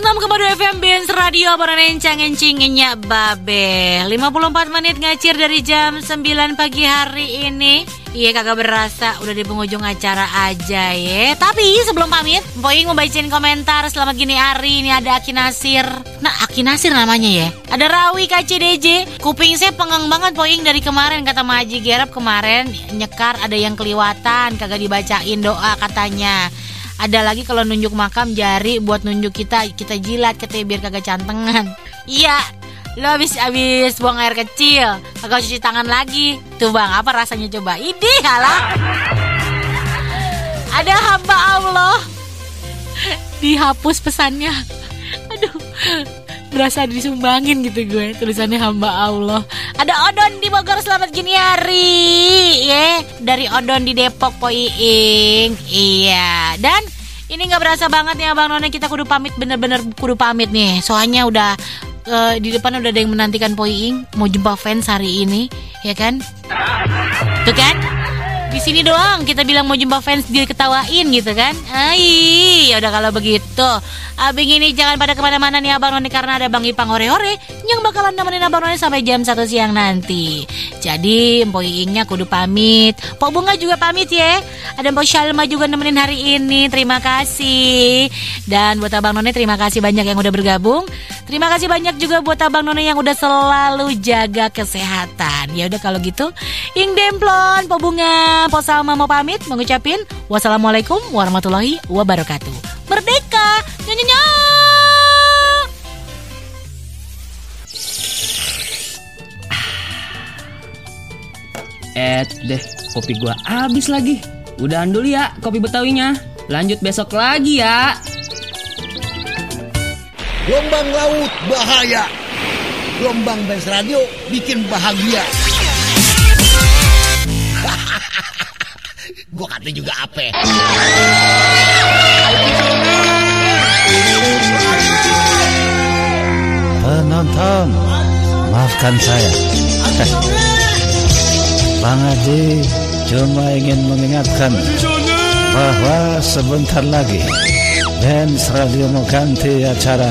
106,2 FM Benz Radio Encang-encingnya Babe. 54 menit ngacir dari jam 9 pagi hari ini. Iya kagak berasa udah di penghujung acara aja ya. Tapi sebelum pamit, Poing mau bacain komentar selamat gini hari. Ini ada Aki Nasir. Nah Aki Nasir namanya ya. Ada Rawi KCDJ. Kuping saya pengang banget Poing dari kemarin. Kata Maji Gerap kemarin nyekar ada yang keliwatan. Kagak dibacain doa katanya. Ada lagi kalau nunjuk makam jari buat nunjuk kita jilat katanya biar kagak cantengan. Iya, lo abis buang air kecil kagak cuci tangan lagi. Tuh bang, apa rasanya coba? Idih halah. Ada hamba Allah dihapus pesannya. Aduh, berasa disumbangin gitu gue. Tulisannya hamba Allah. Ada Odon di Bogor selamat gini hari ya. Dari Odon di Depok Poiing. Iya. Dan ini gak berasa banget nih Abang None. Kita kudu pamit, bener-bener kudu pamit nih. Soalnya udah di depan udah ada yang menantikan Poiing mau jumpa fans hari ini, ya kan? Tuh kan? Di sini doang kita bilang mau jumpa fans dia ketawain gitu kan? Ya udah kalau begitu, abang ini jangan pada kemana-mana nih Abang None karena ada Bang Ipang Hore-Hore yang bakalan nemenin Abang None sampai jam 1 siang nanti. Jadi Poiingnya kudu pamit. Pok Bunga juga pamit ya. Ada Mbak Shalma juga nemenin hari ini. Terima kasih. Dan buat Abang None terima kasih banyak yang udah bergabung. Terima kasih banyak juga buat Abang None yang udah selalu jaga kesehatan. Ya udah kalau gitu, Ing Demplon, Pok Bunga, Pok Salma mau pamit mengucapin wassalamualaikum warahmatullahi wabarakatuh. Merdeka. Nyanyi. Deh, kopi gua habis lagi. Udahan dulu ya kopi Betawinya. Lanjut besok lagi ya. Gelombang laut bahaya. Gelombang Benz Radio bikin bahagia. Gua kata juga apa? Penonton, maafkan saya. Bang Haji cuma ingin mengingatkan bahwa sebentar lagi Benz Radio mau ganti acara.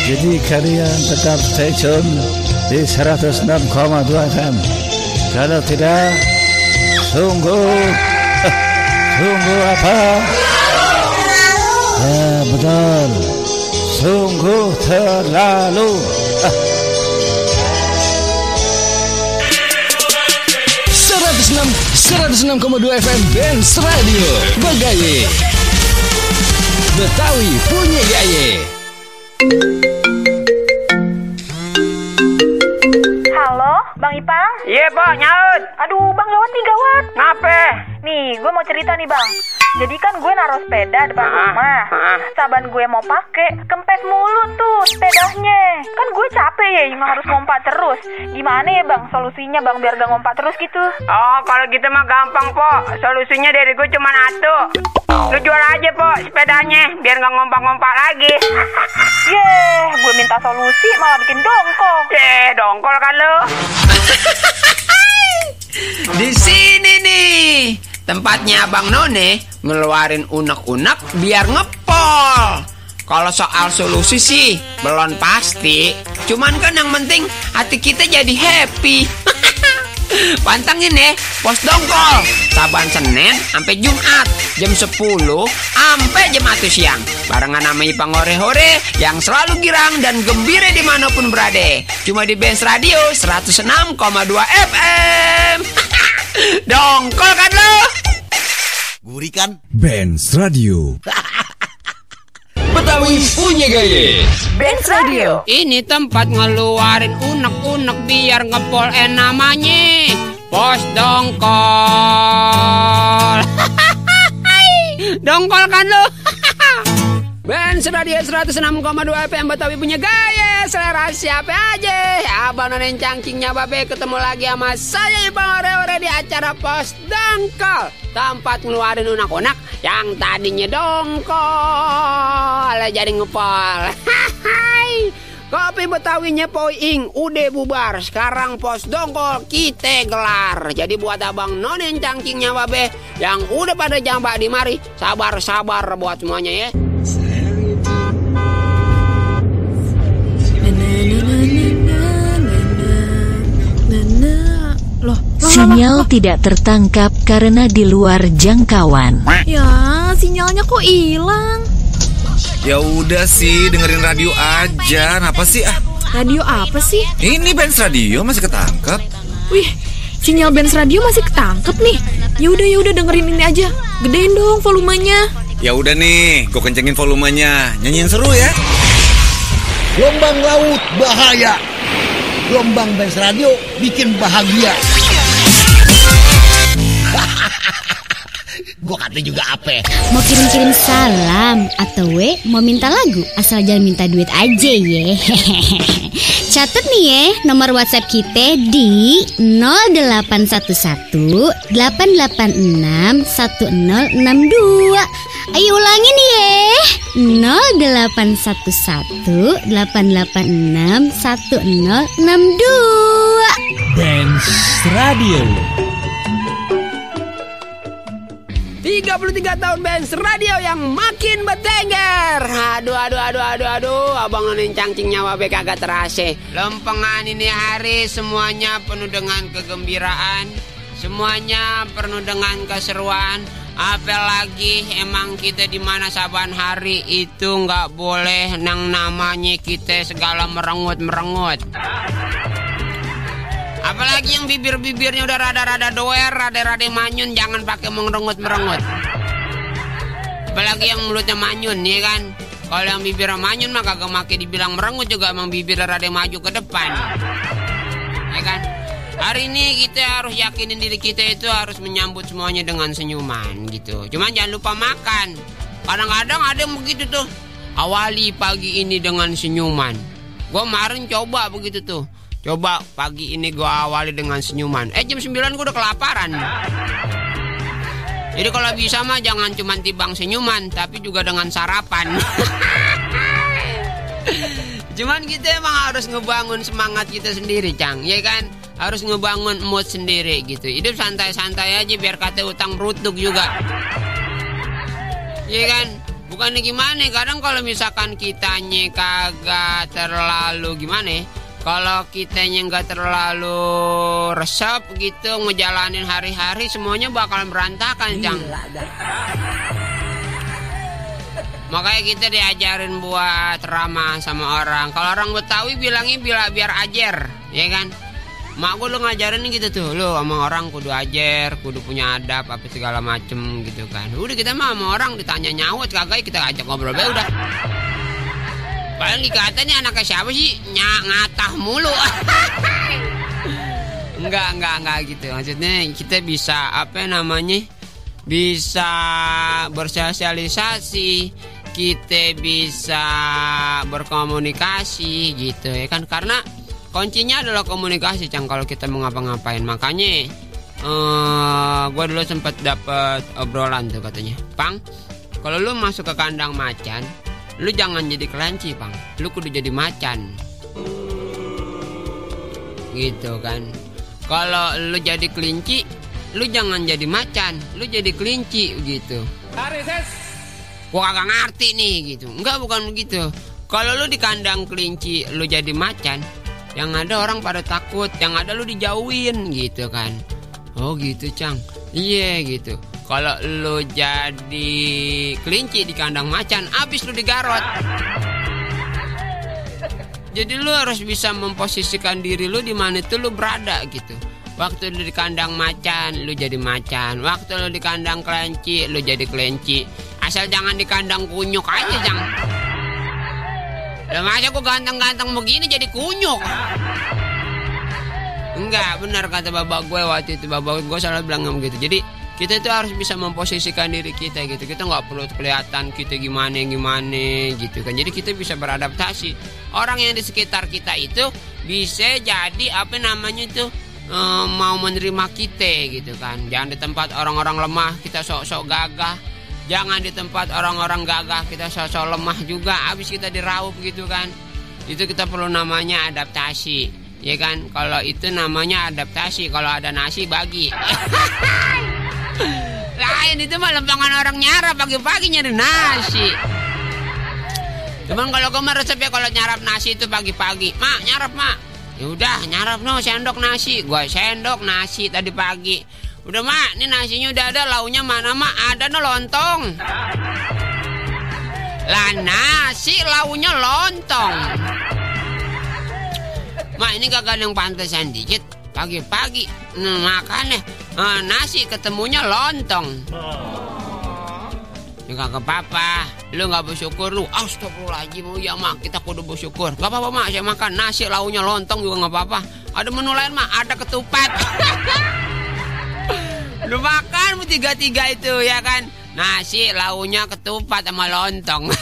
Jadi kalian tetap stay tune di 106,2 FM. Kalau tidak, tunggu apa? Betul, sungguh terlalu. 106,2 FM Benz Radio Bagaye Betawi punya gaya. Halo, Bang Ipang? Iya, Pak, nyaut. Aduh, Bang gawat nih, gawat. Ngape? Nih, gue mau cerita nih, Bang. Jadi kan gue naruh sepeda depan rumah. Saban gue mau pakai, kempes mulu tuh sepedanya. Kan gue capek ya, yang harus ngompat terus. Gimana ya, Bang, solusinya, Bang, biar gak ngompat terus gitu? Oh, kalau gitu mah gampang, Pok. Solusinya dari gue cuma satu. Lu jual aja, Pok, sepedanya, biar gak ngompak-ngompak lagi. Gue minta solusi malah bikin dongkol. Dongkol kan lu. Di sini nih tempatnya Abang None ngeluarin unek-unek biar ngepol. Kalau soal solusi sih belum pasti. Cuman kan yang penting hati kita jadi happy. Pantengin ya Pos Dongkol saban Senin sampai Jumat jam 10 sampai jam 1 siang barengan sama Ipang Hore-Hore yang selalu girang dan gembira dimanapun berada. Cuma di Benz Radio 106,2 FM. Dongkol kan lo? Gurih kan? Benz Radio Betawi punya gaya. Benz Radio. Ini tempat ngeluarin unek-unek biar ngepol namanya Pos Dongkol. Dongkol kan lo? Benz Radio 106,2 FM Betawi punya gaya. Selera siapa aja. Abang None cangkingnya Babe ketemu lagi sama saya Ipang Hore-Hore di acara Pos Dongkol. Tempat ngeluarin unek-unek yang tadinya dongkol jadi ngepol. Kopi Betawinya Poiing udah bubar. Sekarang Pos Dongkol kita gelar. Jadi buat Abang None cangkingnya Babe yang udah pada jambak di mari, sabar-sabar buat semuanya ya. Sinyal tidak tertangkap karena di luar jangkauan. Ya, sinyalnya kok hilang? Ya udah sih, dengerin radio aja. Apa sih Radio apa sih? Ini Benz Radio masih ketangkep. Wih, sinyal Benz Radio masih ketangkep nih. Ya udah dengerin ini aja. Gedein dong volumenya. Ya udah nih, gue kencengin volumenya. Nyanyiin seru ya. Gelombang laut bahaya. Gelombang Benz Radio bikin bahagia. Gue kata juga apa? Mau kirim-kirim salam atau mau minta lagu, asal jangan minta duit aja ya. Catat nih ya, nomor WhatsApp kita di 0811 886 1062. Ayo ulangin ya, 0811 886 1062. Benz Radio. 33 tahun Benz Radio yang makin bertengger. Aduh, Abang None cangcing nyawa be kagak terasa. Lempengan ini hari semuanya penuh dengan kegembiraan, semuanya penuh dengan keseruan. Apalagi emang kita di mana saban hari itu nggak boleh nang namanya kita segala merengut. Apalagi yang bibir-bibirnya udah rada-rada doer, rada-rada manyun, jangan pakai merengut. Apalagi yang mulutnya manyun, ya kan? Kalau yang bibirnya manyun mah kagak make dibilang merengut juga, emang bibirnya rada maju ke depan. Ya kan? Hari ini kita harus yakinin diri kita itu harus menyambut semuanya dengan senyuman gitu. Cuman jangan lupa makan. Kadang-kadang ada yang begitu tuh. Awali pagi ini dengan senyuman. Gue kemarin coba begitu tuh. Coba pagi ini gue awali dengan senyuman. Jam 9 gue udah kelaparan. Jadi kalau bisa mah jangan cuma tibang senyuman, tapi juga dengan sarapan. Cuman kita emang harus ngebangun semangat kita sendiri, Cang. Ya kan? Harus ngebangun mood sendiri gitu. Hidup santai-santai aja biar kata utang beruntuk juga. Ya kan? Bukannya gimana, kadang kalau misalkan kitanya kagak terlalu gimana, kalau kitanya nggak terlalu resep gitu ngejalanin hari-hari, semuanya bakalan berantakan, Cang. Makanya kita diajarin buat ramah sama orang. Kalau orang Betawi bilangnya biar ajer, ya kan? Mak gue lu ngajarin gitu tuh, lu sama orang kudu ajer, kudu punya adab apa segala macem gitu kan. Udah kita mah sama orang ditanya nyawut kagak, kita ajak ngobrol be udah. Paling dikatanya anaknya siapa sih? Ngatah mulu. Enggak gitu. Maksudnya kita bisa bisa bersosialisasi, kita bisa berkomunikasi gitu ya kan, karena kuncinya adalah komunikasi, Cang, kalau kita mau ngapa-ngapain. Makanya gue dulu sempat dapet obrolan tuh katanya, Pang, kalau lu masuk ke kandang macan, lu jangan jadi kelinci, Pang, lu kudu jadi macan. Gitu kan. Kalau lu jadi kelinci, lu jangan jadi macan, lu jadi kelinci gitu. Gua kagak ngerti nih gitu. Enggak, bukan begitu. Kalau lu di kandang kelinci, lu jadi macan, yang ada orang pada takut, yang ada lu dijauhin gitu kan. Oh gitu, Cang. Iya gitu. Kalau lu jadi kelinci di kandang macan, abis lu digarot. Jadi lu harus bisa memposisikan diri lu di mana itu lu berada gitu. Waktu lu di kandang macan, lu jadi macan. Waktu lu di kandang kelinci, lu jadi kelinci. Asal jangan di kandang kunyuk aja, Cang. Lah masa gua ganteng-ganteng begini jadi kunyuk? Enggak, benar kata bapak gue waktu itu. Bapak gue selalu bilang begitu. Jadi kita itu harus bisa memposisikan diri kita gitu. Kita nggak perlu kelihatan kita gimana gitu kan. Jadi kita bisa beradaptasi. Orang yang di sekitar kita itu bisa jadi mau menerima kita gitu kan. Jangan di tempat orang-orang lemah kita sok-sok gagah. Jangan di tempat orang-orang gagah kita sok-sok lemah juga. Habis kita diraup gitu kan. Itu kita perlu namanya adaptasi, ya kan. Kalau itu namanya adaptasi. Kalau ada nasi bagi. Lain itu mah lempangan orang nyarap pagi-pagi nyari nasi. Cuman kalau gue resep ya, kalau nyarap nasi itu pagi-pagi, Mak nyarap, Mak. Ya udah nyarap no sendok nasi. Gua sendok nasi tadi pagi. Udah mak, ini nasinya udah ada, launya mana mak? Ada no lontong. Lah nasi launya lontong. Mak ini kagak ada yang pantesan dikit. Pagi-pagi makannya nasi ketemunya lontong. Ya kagak apa-apa, lu gak bersyukur lu. Astagfirullahaladzim, ya mak, kita kudu bersyukur. Gak apa-apa mak, saya makan nasi launya lontong juga gak apa-apa. Ada menu lain mak, ada ketupat. Lu makan tiga-tiga itu ya kan. Nasi launya ketupat sama lontong.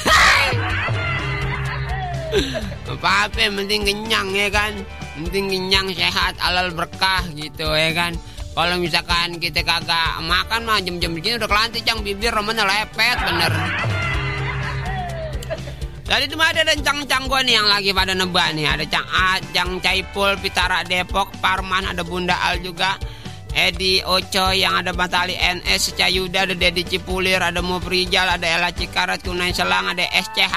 Apa-apa yang penting kenyang ya kan. Penting kenyang, sehat, halal, berkah gitu ya kan. Kalau misalkan kita kagak makan mah jam-jam begini udah kelantik yang bibir romanya lepet bener. Tadi itu mah ada cang-cang gue nih yang lagi pada nebak nih. Ada Cang Ajang, Caipul, Pitara Depok, Parman, ada Bunda Al juga, Edi Oco yang ada Batali NS, Cayuda, ada Dedi Cipulir, ada Mufrijal, ada Ella Cikarat, Kunai Selang, ada SCH,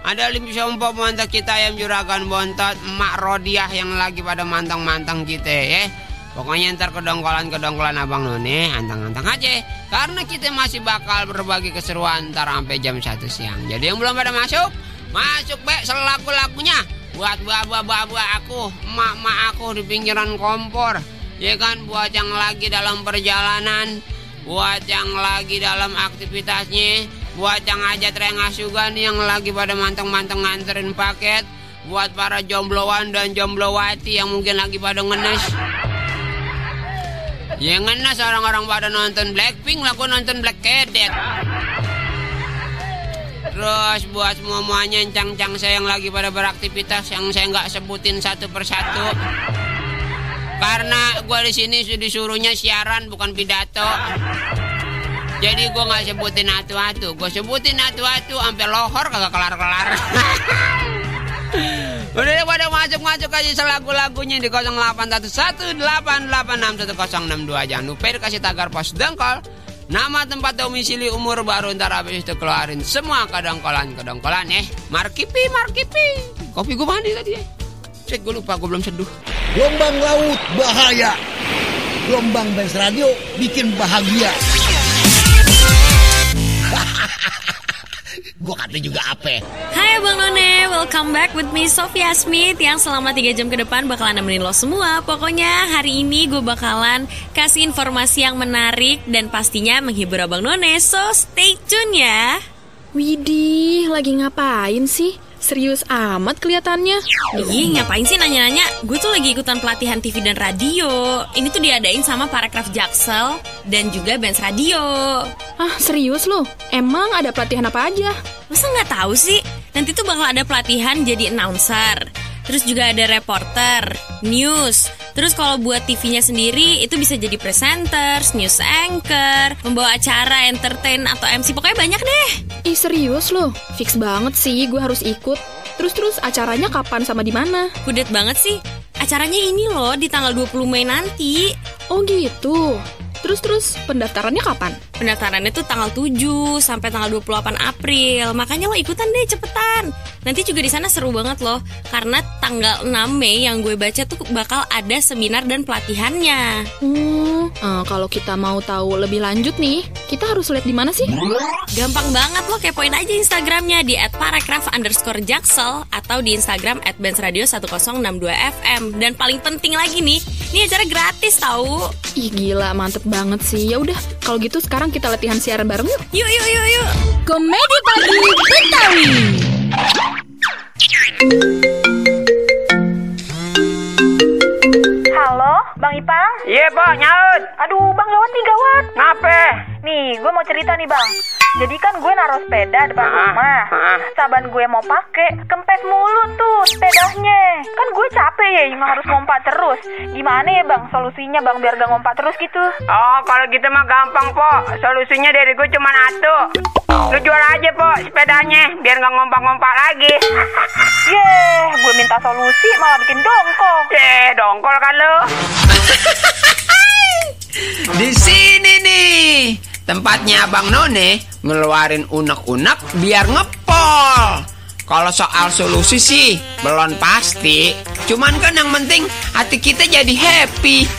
ada Lim Sompo, mantap kita yang Juragan Bontot, Emak Rodiah yang lagi pada mantang-mantang kita ya. Pokoknya ntar kedongkolan Abang None antang-antang aja. Karena kita masih bakal berbagi keseruan ntar sampai jam 1 siang. Jadi yang belum pada masuk be selaku-lakunya. Buat buah-buah aku, emak-emak aku di pinggiran kompor. Ya kan, buat yang lagi dalam perjalanan, buat yang lagi dalam aktivitasnya, buat yang ajat rengas juga nih yang lagi pada manteng-manteng nganterin paket, buat para jombloan dan jomblowati yang mungkin lagi pada ngenes. Ya ngenes orang-orang pada nonton Blackpink, laku nonton Black Cadet. Terus buat semuanya cang-cang saya yang lagi pada beraktivitas yang saya nggak sebutin satu persatu. Karena gue di sini disuruhnya siaran bukan pidato. Jadi gue nggak sebutin atu-atu. Gue sebutin atu-atu sampai lohor kagak kelar-kelar. Udah pada masuk aja selagu-lagunya di 081188610062. Jangan lupa dikasih tagar pos dengkol, nama, tempat domisili, umur baru, ntar habis itu keluarin semua kedongkolan ya. Markipi. Kopi gue mandi tadi ya. Cek gue lupa, gue belum seduh. Gelombang laut bahaya. Gelombang Benz Radio bikin bahagia. Gue kata juga apa? Hai Abang None, welcome back with me Sophia Smith yang selama 3 jam ke depan bakalan nemenin lo semua. Pokoknya hari ini gue bakalan kasih informasi yang menarik dan pastinya menghibur Abang None, so stay tune ya. Widih, lagi ngapain sih? Serius amat kelihatannya. Ih, ngapain sih nanya-nanya? Gue tuh lagi ikutan pelatihan TV dan radio. Ini tuh diadain sama Parekraf Jaksel dan juga Benz Radio. Ah, serius lu? Emang ada pelatihan apa aja? Masa nggak tahu sih? Nanti tuh bakal ada pelatihan jadi announcer. Terus juga ada reporter, news. Terus kalau buat TV-nya sendiri itu bisa jadi presenters, news anchor, membawa acara, entertain atau MC. Pokoknya banyak deh. Ih, serius loh? Fix banget sih gue harus ikut. Terus acaranya kapan sama di mana? Kudet banget sih. Acaranya ini loh di tanggal 20 Mei nanti. Oh gitu. Terus pendaftarannya kapan? Pendaftarannya tuh tanggal 7 sampai tanggal 28 April. Makanya lo ikutan deh cepetan. Nanti juga di sana seru banget loh. Karena tanggal 6 Mei yang gue baca tuh bakal ada seminar dan pelatihannya. Kalau kita mau tahu lebih lanjut nih, kita harus lihat di mana sih? Gampang banget lo, kepoin aja Instagramnya di @parekraf_jaksel atau di Instagram @bensradio1062fm. Dan paling penting lagi nih, ini acara gratis tahu. Ih gila, mantep banget sih. Ya udah, kalau gitu sekarang kita latihan siaran bareng yuk. Yuk. Komedi Pagi Betawi. Halo, Bang Ipang? Iya, Pak, nyaut. Aduh, Bang, gawat nih, gawat. Ngape? Nih, gue mau cerita nih, Bang. Jadi kan gue naruh sepeda depan rumah. Saban gue mau pakai, kempes mulu tuh sepedanya. Kan gue capek ya, yang harus ngompat terus. Gimana ya, Bang, solusinya, Bang, biar gak ngompat terus gitu? Oh, kalau gitu mah gampang, Pok. Solusinya dari gue cuma satu. Lu jual aja, Pok, sepedanya, biar gak ngompak-ngompak lagi. Gue minta solusi malah bikin dongkol. Dongkol kan lu. Di sini nih tempatnya Abang None ngeluarin unek-unek biar ngepol. Kalau soal solusi sih belum pasti, Cuman kan yang penting hati kita jadi happy.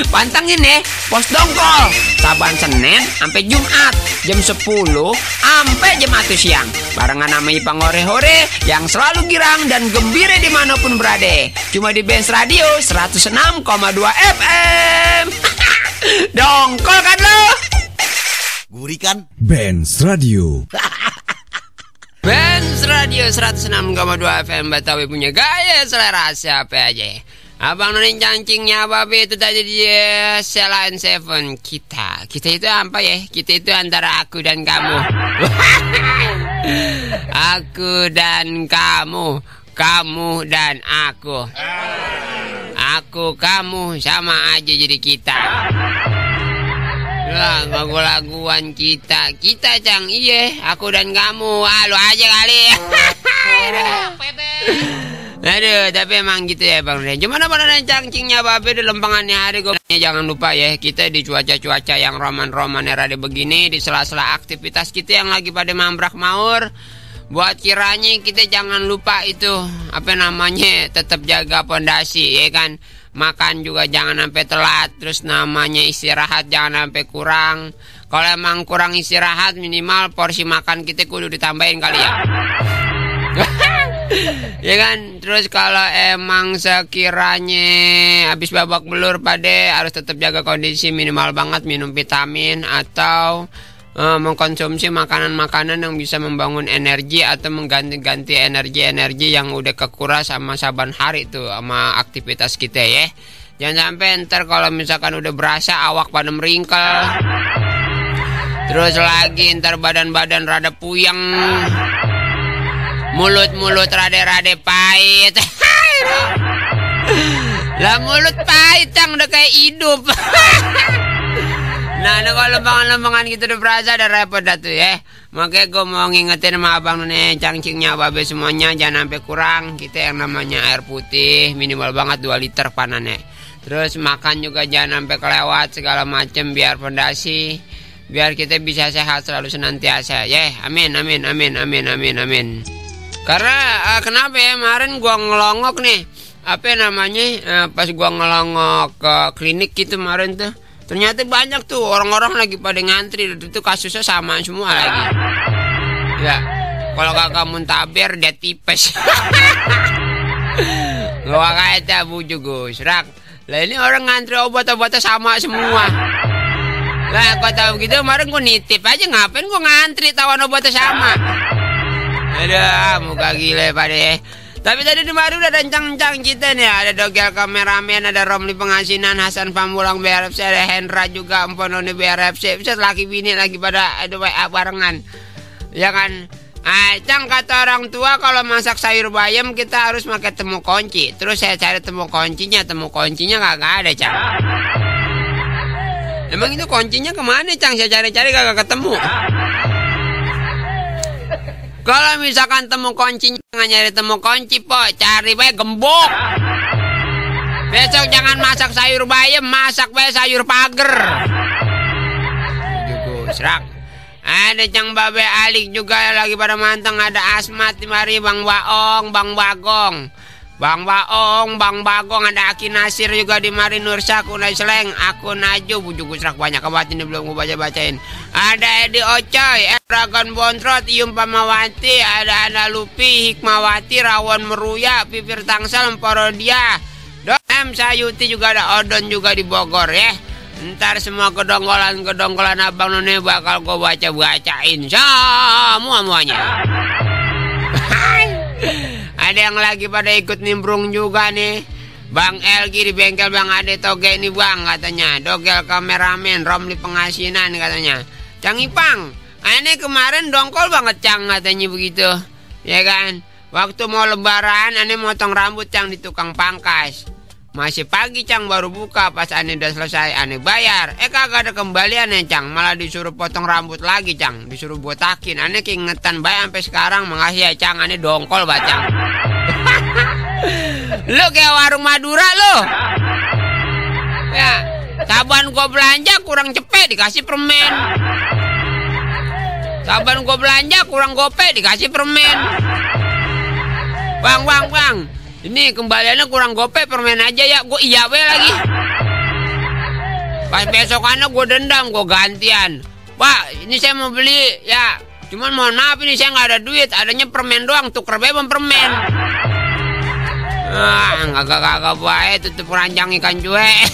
Pantengin ya Pos Dongkol saban Senin sampai Jumat jam 10 sampai jam 1 siang barengan sama Ipang Hore-Hore yang selalu girang dan gembira dimanapun berada. Cuma di Benz Radio 106,2 FM. Dongkol kan lo? Gurih kan? Benz Radio. Benz Radio 106,2 FM Betawi punya gaya selera siapa aja. Abang Noni cangcingnya babe itu tadi dia Selain Seven kita itu apa ya? Kita itu antara aku dan kamu. Aku dan kamu, kamu dan aku. Aku kamu sama aja jadi kita. Lah lagu-laguan kita Cang, iya aku dan kamu. Lu aja kali. Aduh, tapi emang gitu ya Bang Ren. Gimana cangcingnya babe di lempangannya hari gue. Jangan lupa ya, kita di cuaca-cuaca yang roman-roman era begini, di sela-sela aktivitas kita yang lagi pada mambrak maur. Buat kiranya kita jangan lupa itu, apa namanya, tetap jaga pondasi ya kan. Makan juga jangan sampai telat, terus namanya istirahat jangan sampai kurang. Kalau emang kurang istirahat, minimal porsi makan kita kudu ditambahin kali ya. Ya kan, terus kalau emang sekiranya habis babak belur pade harus tetap jaga kondisi, minimal banget minum vitamin atau mengkonsumsi makanan-makanan yang bisa membangun energi atau mengganti-ganti energi-energi yang udah kekuras sama saban hari tuh sama aktivitas kita ya. Jangan sampai ntar kalau misalkan udah berasa awak pada meringkel, terus lagi ntar badan-badan rada puyeng, mulut rade-rade pahit. Lah mulut pahit Cang udah kayak hidup. Nah kalau lembangan-lembangan gitu udah berasa udah repot dah tuh ya. Makanya gue mau ngingetin sama abang nih cangcingnya babe semuanya jangan sampai kurang. Kita yang namanya air putih minimal banget 2 liter panannya. Terus makan juga jangan sampai kelewat segala macem biar fondasi, biar kita bisa sehat selalu senantiasa ya. Amin. Karena kenapa ya kemarin gua ngelongok nih, apa namanya, pas gua ngelongok ke klinik gitu kemarin tuh, ternyata banyak tuh orang-orang lagi pada ngantri, itu kasusnya sama semua lagi. Ya, kalau kakak muntaber dia tipes. Gua kata bujuk Gus Rak, lah ini orang ngantri obat-obatnya sama semua. Lah kau tahu gitu kemarin gua nitip aja, ngapain gua ngantri tawan obatnya sama. Aduh, muka gile pada. Tapi tadi di mari udah kencang-kencang kita nih. Ada Dogel kameramen, ada Romli Pengasinan, Hasan Pamulang BRFC, ada Hendra juga, Empononi BRFC. Bisa laki bini lagi pada ada WA barengan. Ya kan? Cang kata orang tua kalau masak sayur bayam kita harus pakai temu kunci. Terus saya cari temu kuncinya kagak ada Cang. Emang itu kuncinya kemana Cang? Saya cari-cari kagak ketemu. Kalau misalkan temu kuncinya nggak nyari temu kunci po, cari bae gembok. Besok jangan masak sayur bayam, masak bae sayur pager. Juga serak. Ada Cang Babe Alik juga lagi pada manteng, ada Asmat di mari, Bang Baong, Bang Bagong. Bang Baong, Bang Bagong, ada Aki Nasir juga di mari, Nursa, Kunai Seleng, aku Naju, bujuk serak banyak banget ini belum gue baca-bacain. Ada Edi Ocoy, Dragon Bontrot, Iyum Pamawati, ada Ana Lupi, Hikmawati, Rawon Meruya, Pipir Tangsel, Emporodia, M Sayuti juga ada Odon juga di Bogor ya. Ntar semua kedongkolan Abang None bakal gue baca-bacain semuanya. Ada yang lagi pada ikut nimbrung juga nih. Bang Elgi di bengkel Bang Ade Toge ini Bang katanya. Dogel kameramen, Romli Pengasinan katanya. Cang Ipang, ini kemarin dongkol banget Cang katanya begitu. Ya kan? Waktu mau lebaran ane motong rambut Cang di tukang pangkas. Masih pagi Cang baru buka, pas ane udah selesai ane bayar. Kagak ada kembalian ya Cang, malah disuruh potong rambut lagi Cang, disuruh botakin. Ane keingetan baik sampai sekarang, makasih ya Cang, ane dongkol banget Cang. Lu kayak warung Madura lu. Ya, saban gua belanja kurang cepet dikasih permen. Saban gua belanja kurang gope dikasih permen. Bang. Ini kembaliannya kurang gope, permen aja ya. Gue iya we lagi. Pas besokannya gue dendam, gue gantian. Pak, ini saya mau beli ya. Cuman mohon maaf ini saya nggak ada duit. Adanya permen doang, tuker be permen. Kagak baik tutup keranjang ikan cuek.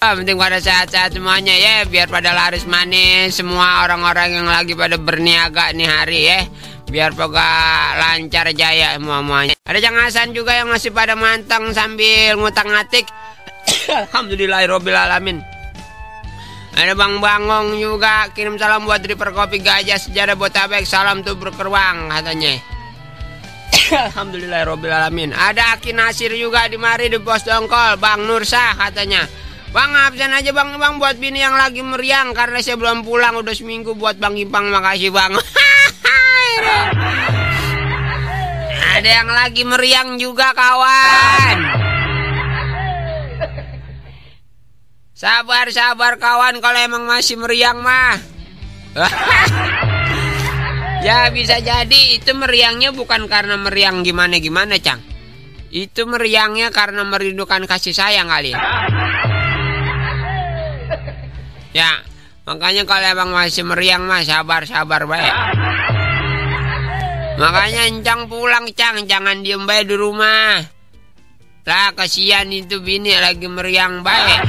Penting pada sehat-sehat semuanya ya, biar pada laris manis semua orang-orang yang lagi pada berniaga nih hari ya. Biar pada lancar jaya semuanya. Ada Cang Hasan juga yang masih pada manteng sambil ngutang-ngatik. Alhamdulillahirobbilalamin. Ada Bang Bangong juga kirim salam buat Dripper Kopi Gajah Sejarah Botabek, salam tuh berkeruang katanya. Alhamdulillahirobbilalamin. Ada Aki Nasir juga di mari di Pos Dongkol, Bang Nursa katanya. Bang absen aja bang buat bini yang lagi meriang karena saya belum pulang udah seminggu buat Bang Ipang, makasih bang. Ada yang lagi meriang juga kawan. Sabar kawan kalau emang masih meriang mah. Ya bisa jadi itu meriangnya bukan karena meriang gimana Cang. Itu meriangnya karena merindukan kasih sayang kali ya. Ya makanya kalau emang masih meriang mah sabar baik. Makanya Encang pulang Cang, jangan diem baik di rumah. Lah kasihan itu bini lagi meriang baik.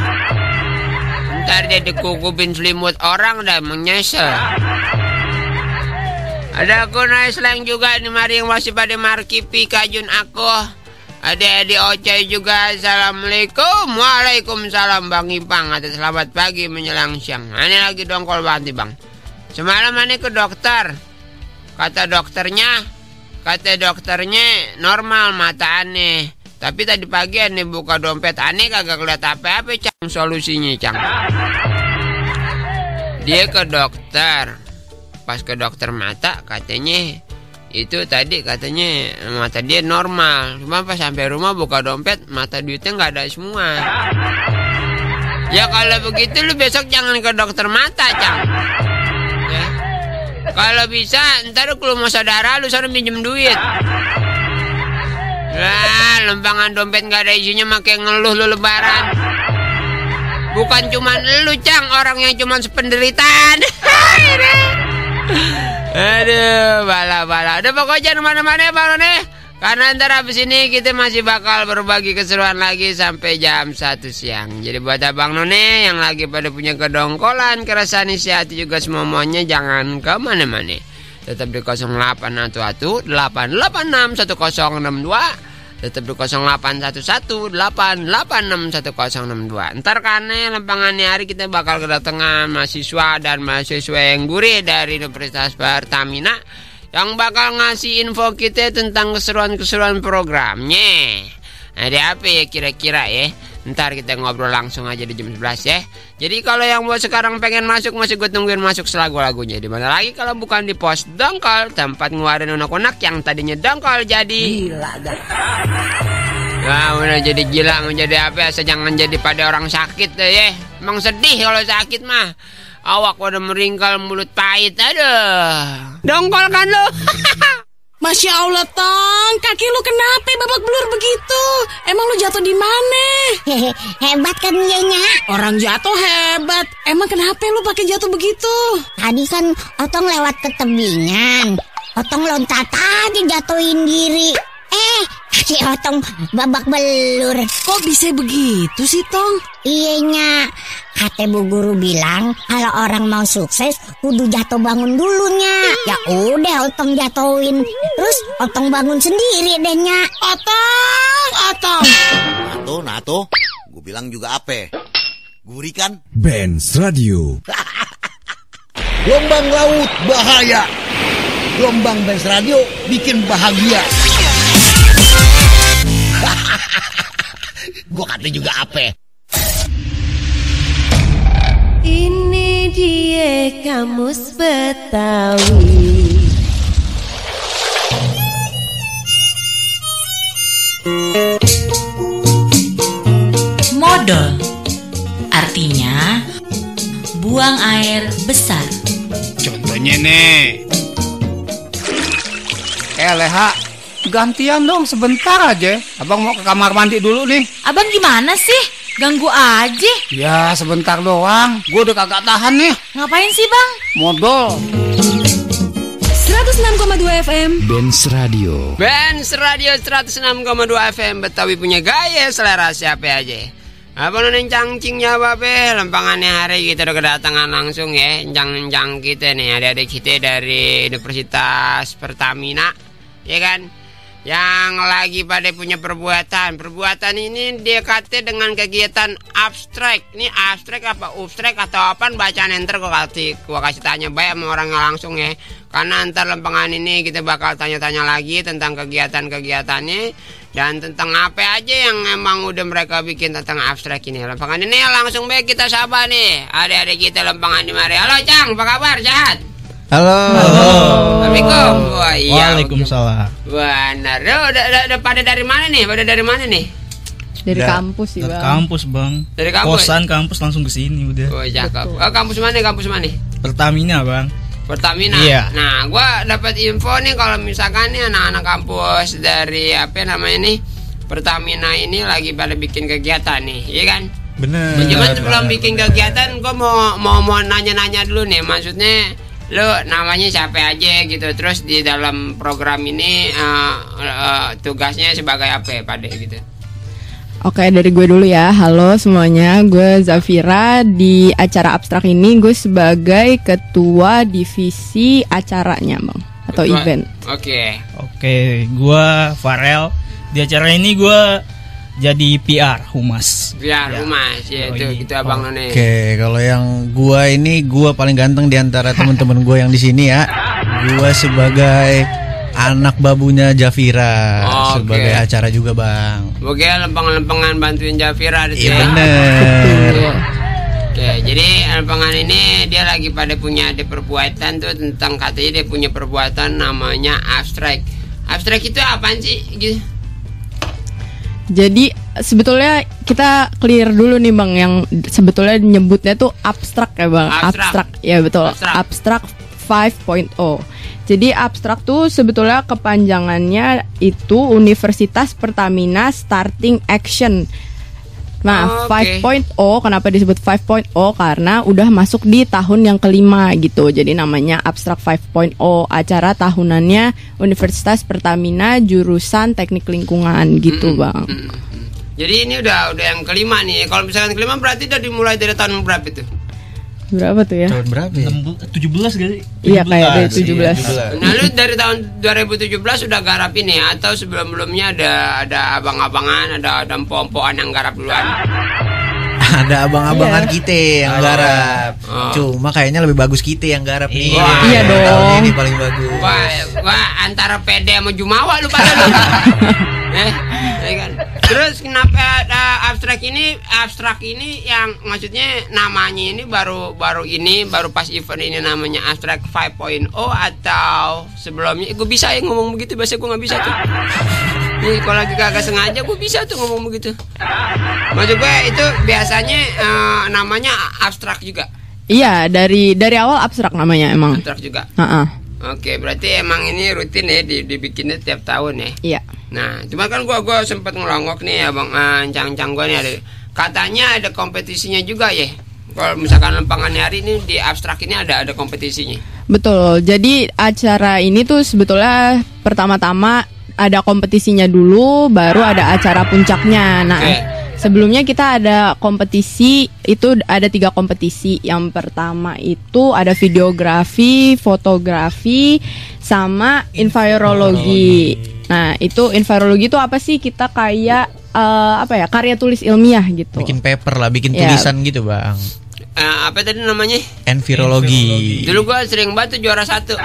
Ntar dia dikukupin selimut orang dan menyesal. Ada aku Naislang juga di mari yang masih pada markipi kajun aku. Ada Edi Ocai juga. Assalamualaikum. Waalaikumsalam Bang Ipang. Atas selamat pagi menjelang siang. Ini lagi dongkol banget Bang. Semalam ini ke dokter. Kata dokternya normal mata aneh. Tapi tadi pagi aneh buka dompet aneh kagak keliat apa-apa Cang. Solusinya Cang. Dia ke dokter. Pas ke dokter mata katanya itu tadi katanya mata dia normal. Cuma pas sampai rumah buka dompet mata duitnya nggak ada semua. Ya kalau begitu lu besok jangan ke dokter mata Cang. Ya. Kalau bisa ntar kalau mau saudara lu suruh minjem duit. Lah lempangan dompet nggak ada isinya makai ngeluh lu lebaran. Bukan cuman lu Cang, orang yang cuman sependeritaan. Aduh, bala. Udah pokoknya mana-mana ya Bang None. Karena ntar habis ini kita masih bakal berbagi keseruan lagi sampai jam 1 siang. Jadi buat Abang None yang lagi pada punya kedongkolan, keresahan isi hati juga semuanya jangan kemana-mana. Tetap di 0811 886 1062. Tetap di 0811 886 1062. Ntar karena lempangannya hari kita bakal kedatangan mahasiswa dan mahasiswa yang gurih dari Universitas Pertamina yang bakal ngasih info kita tentang keseruan-keseruan programnya. Ada apa ya kira-kira ya? Ntar kita ngobrol langsung aja di jam 11 ya. Jadi kalau yang buat sekarang pengen masuk masih gue tungguin masuk lagu-lagunya. Di mana lagi kalau bukan di Pos Dongkol, tempat ngeluarin unek-unek yang tadinya dongkol jadi gila dah. Nah udah jadi gila mau jadi apa ya? Jangan jadi pada orang sakit deh ya. Emang sedih kalau sakit mah. Awak pada meringkal mulut pahit. Aduh. Dongkol kan lo. Masya Allah Tong, kaki lu kenapa babak belur begitu? Emang lu jatuh di mana? Hebat kan Nyanya? Orang jatuh hebat. Emang kenapa lu pakai jatuh begitu? Tadi kan Otong lewat ke tebingan. Otong loncat aja jatuhin diri. Kaki Otong babak belur. Kok bisa begitu sih Tong? Iyanya, kata Bu Guru bilang kalau orang mau sukses kudu jatuh bangun dulunya. Ya udah Otong jatuhin, terus Otong bangun sendiri dehnya. Otong. Nato, gue bilang juga apa? Gurih kan? Benz Radio. Gelombang laut bahaya. Gelombang Benz Radio bikin bahagia. Gue kata juga apa? Ini dia Kamus Betawi. Modal artinya buang air besar. Contohnya nih, leha gantian dong sebentar aja. Abang mau ke kamar mandi dulu nih. Abang gimana sih? Ganggu aja. Ya sebentar doang. Gue udah kagak tahan nih. Ngapain sih bang? Modal. 106,2 FM Benz Radio. Benz Radio 106,2 FM Betawi punya gaya selera siapa aja. Apa nih cangcingnya babe, lempangannya hari kita udah kedatangan langsung ya, encang-encang kita nih, adik-adik kita dari Universitas Pertamina, ya kan? Yang lagi pada punya perbuatan ini dia kata dengan kegiatan abstrak. Ini abstrak apa abstrak atau apa bacaan enter gua kasih tanya baik sama orangnya langsung ya. Karena antar lempangan ini kita bakal tanya-tanya lagi tentang kegiatan-kegiatannya dan tentang apa aja yang emang udah mereka bikin tentang abstrak ini. Lempangan ini langsung baik kita sapa nih adik-adik kita lempangan di mari. Halo Cang, apa kabar? Sehat? Halo. Assalamualaikum. Wah, iya. Waalaikumsalam. Benar. Udah pada dari mana nih? Dari kampus sih, Bang. Kampus, Bang. Dari kampus. Kosan kampus langsung ke sini udah. Oh, cakep. Oh, kampus mana? Pertamina, Bang. Pertamina. Iya. Nah, gua dapat info nih kalau misalkan nih anak-anak kampus dari apa namanya nih? Pertamina ini lagi pada bikin kegiatan nih, iya kan? Bener. Cuma sebelum bikin kegiatan gua mau nanya-nanya dulu nih, maksudnya lu namanya siapa aja gitu, terus di dalam program ini tugasnya sebagai apa ya Pade gitu. Oke, dari gue dulu ya. Halo semuanya, gue Zafira. Di acara abstrak ini gue sebagai ketua divisi acaranya Bang, atau Ketua, event. Oke, gue Farel. Di acara ini gue jadi PR humas. Humas ya itu gitu Abang None. Oke, kalau yang gua ini gua paling ganteng di antara teman-teman gua yang di sini ya. Gua sebagai anak babunya Jafira, sebagai acara juga, Bang. Oke, lempeng-lempengan bantuin Jafira itu ya. Bener. Oke, jadi lempengan ini dia lagi pada punya ada perbuatan tuh tentang katanya dia punya perbuatan namanya abstrak. Abstrak itu apaan sih gitu? Jadi sebetulnya kita clear dulu nih Bang, yang sebetulnya nyebutnya tuh abstrak ya Bang. Abstrak. Ya betul. Abstrak 5.0. Jadi abstrak tuh sebetulnya kepanjangannya itu Universitas Pertamina Starting Action. Nah, 5.0 kenapa disebut 5.0? Karena udah masuk di tahun yang kelima gitu. Jadi namanya Abstrak 5.0. Acara tahunannya Universitas Pertamina jurusan Teknik Lingkungan gitu, Bang. Jadi ini udah yang kelima nih. Kalau misalkan kelima berarti udah dimulai dari tahun berapa itu? Berapa tuh ya? Tahun berapa ya? 17 gak sih? Iya kayak dari 17. Nah lu dari tahun 2017 udah garap ini atau sebelum-sebelumnya ada abang-abangan, ada empok-empokan yang garap duluan? Ada abang-abangan kita yang garap. Cuma kayaknya lebih bagus kita yang garap nih. Iya dong. Tahun ini paling bagus. Wah antara Pede sama Jumawa lu pada lu. Kan? Terus kenapa ada abstrak ini yang maksudnya namanya ini baru pas event ini namanya abstrak 5.0 atau sebelumnya gue bisa ya ngomong begitu, biasa gue nggak bisa tuh. Nih kalau lagi kagak sengaja gue bisa tuh ngomong begitu. Maksud gue itu biasanya namanya abstrak juga. Iya, dari awal abstrak namanya emang. Abstrak juga. Oke, berarti emang ini rutin ya dibikinnya tiap tahun ya. Iya. Nah, cuma kan gue sempat ngelongok nih abang encang-encang gue nih ada katanya ada kompetisinya juga ya. Kalau misalkan lempangannya hari ini di abstrak ini ada kompetisinya. Betul. Jadi acara ini tuh sebetulnya pertama-tama ada kompetisinya dulu, baru ada acara puncaknya. Nah, sebelumnya kita ada kompetisi, itu ada 3 kompetisi. Yang pertama itu ada videografi, fotografi, sama envirologi. Nah, itu envirologi itu apa sih? Kita kayak karya tulis ilmiah gitu. Bikin paper lah, bikin tulisan gitu, Bang. Apa tadi namanya? Envirologi. Dulu gua sering banget juara 1.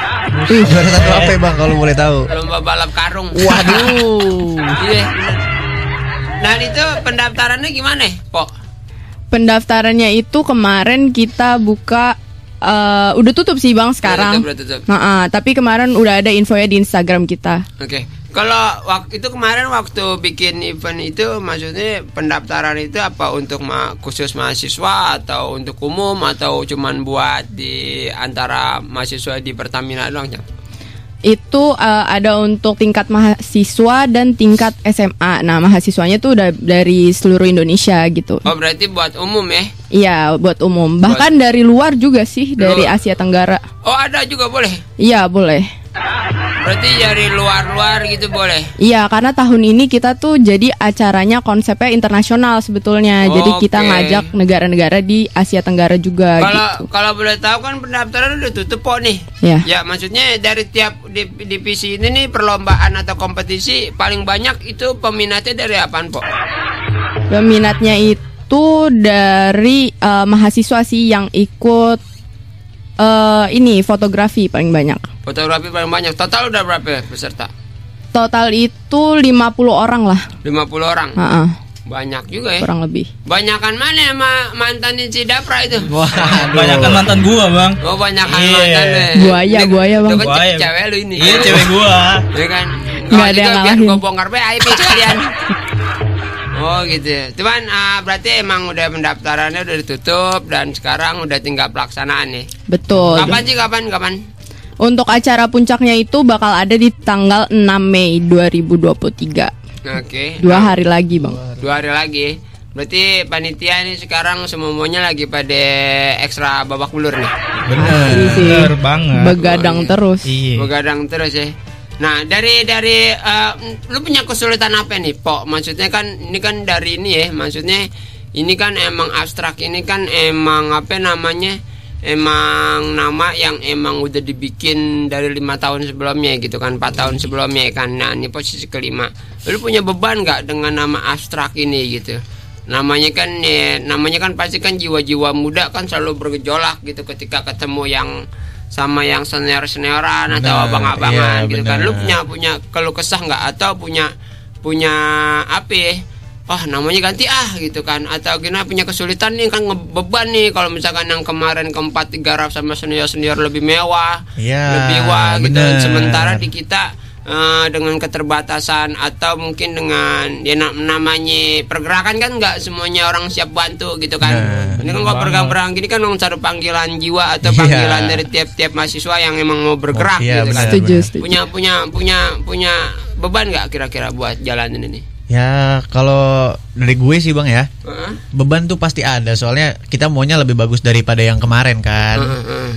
Juara 1 apa ya, Bang, kalau boleh tahu? Lomba balap karung. Waduh. Iya. Nah, itu pendaftarannya gimana, Pok? Pendaftarannya itu kemarin kita buka udah tutup sih, Bang, sekarang. Udah tutup. Tapi kemarin udah ada infonya di Instagram kita. Oke. Kalau waktu itu kemarin waktu bikin event itu maksudnya pendaftaran itu apa untuk khusus mahasiswa atau untuk umum atau cuman buat di antara mahasiswa di Pertamina doang, Cang? Itu ada untuk tingkat mahasiswa dan tingkat SMA. Nah, mahasiswanya tuh udah dari seluruh Indonesia gitu. Oh, berarti buat umum ya? Iya, buat umum. Bahkan dari luar juga sih, dari Asia Tenggara. Oh, ada juga boleh? Iya, boleh. Berarti dari luar-luar gitu boleh? Iya, karena tahun ini kita tuh jadi acaranya konsepnya internasional sebetulnya. Jadi kita ngajak negara-negara di Asia Tenggara juga. Kalau boleh tahu kan pendaftaran udah tutup kok nih. Ya. Ya, maksudnya dari tiap divisi ini nih perlombaan atau kompetisi paling banyak itu peminatnya dari apaan, Pok? Peminatnya itu dari mahasiswa sih yang ikut ini fotografi paling banyak. Fotografi paling banyak. Total udah berapa peserta? Total itu 50 orang lah. 50 orang? Banyak juga ya. Kurang lebih. Banyakan mana sama mantan si Dapra itu? Wah, banyakan mantan gua, Bang. Oh, banyakan mantan deh. Buaya, Bang. Itu kan cewek lu ini. Iya, cewek gua. Iya kan? Nggak ada yang ngalahin. Gua bongkar aib sekalian. Oh gitu. Cuman berarti emang udah pendaftarannya udah ditutup dan sekarang udah tinggal pelaksanaan nih. Betul. Kapan sih kapan? Untuk acara puncaknya itu bakal ada di tanggal 6 Mei 2023. Oke. 2 hari lagi, Bang. 2 hari lagi. Berarti panitia ini sekarang semuanya lagi pada ekstra babak belur nih. Bener banget. Begadang terus. Iya. Begadang terus ya. Nah, dari lu punya kesulitan apa nih, Pok? Maksudnya kan ini kan dari ini ya, maksudnya ini kan emang abstrak, ini kan emang apa namanya? Emang nama yang emang udah dibikin dari 5 tahun sebelumnya gitu kan, 4 tahun sebelumnya kan. Nah, ini posisi kelima. Lu punya beban nggak dengan nama abstrak ini gitu? Namanya kan pasti kan jiwa-jiwa muda kan selalu bergejolak gitu ketika ketemu yang sama yang senior-senioran atau abang-abangan gitu kan. Lu punya keluh kesah nggak atau punya apa ya? Oh, namanya ganti gitu kan, atau gimana, punya kesulitan nih kan, beban nih kalau misalkan yang kemarin keempat digarap sama senior lebih mewah, lebih wah gitu. Sementara di kita dengan keterbatasan atau mungkin dengan namanya pergerakan kan nggak semuanya orang siap bantu gitu kan. Ini kan kalau pergerakan gini kan cari panggilan jiwa atau panggilan dari tiap mahasiswa yang emang mau bergerak gitu kan. Setuju. Punya beban nggak kira-kira buat jalanin ini? Ya kalau dari gue sih Bang ya, beban tuh pasti ada, soalnya kita maunya lebih bagus daripada yang kemarin kan.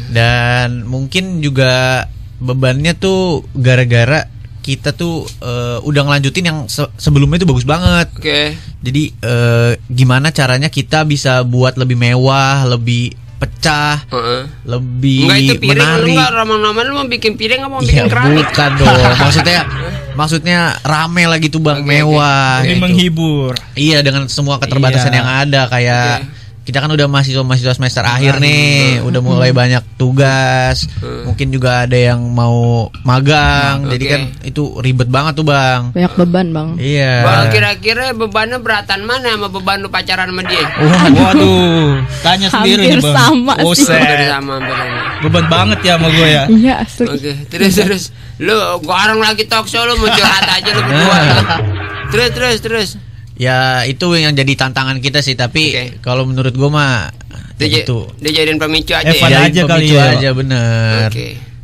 Dan mungkin juga bebannya tuh gara-gara kita tuh udah ngelanjutin yang sebelumnya itu bagus banget. Jadi gimana caranya kita bisa buat lebih mewah, lebih pecah, lebih enggak, itu piring, menarik. Enggak, ramah-ramah lu mau bikin piring apa mau bikin keramik? Bukan dong. Maksudnya rame lagi tuh Bang, mewah. Lebih menghibur. Iya, dengan semua keterbatasan yang ada, kayak kita kan udah mahasiswa semester akhir nih, udah mulai banyak tugas. Mungkin juga ada yang mau magang. Jadi kan itu ribet banget tuh Bang. Banyak beban Bang. Iya. Bang, kira-kira bebannya beratan mana sama beban lu pacaran sama dia? Waduh, tanya sendiri nih Bang. Sama sih. Sama. Beban banget ya sama gue ya. Iya, asli. Oke, terus. Lu orang lagi talk show, lu mau curhat aja lu berdua. Terus. Ya itu yang jadi tantangan kita sih, tapi kalau menurut gue mah itu dijadiin pemicu aja ya. Pemicu aja bener.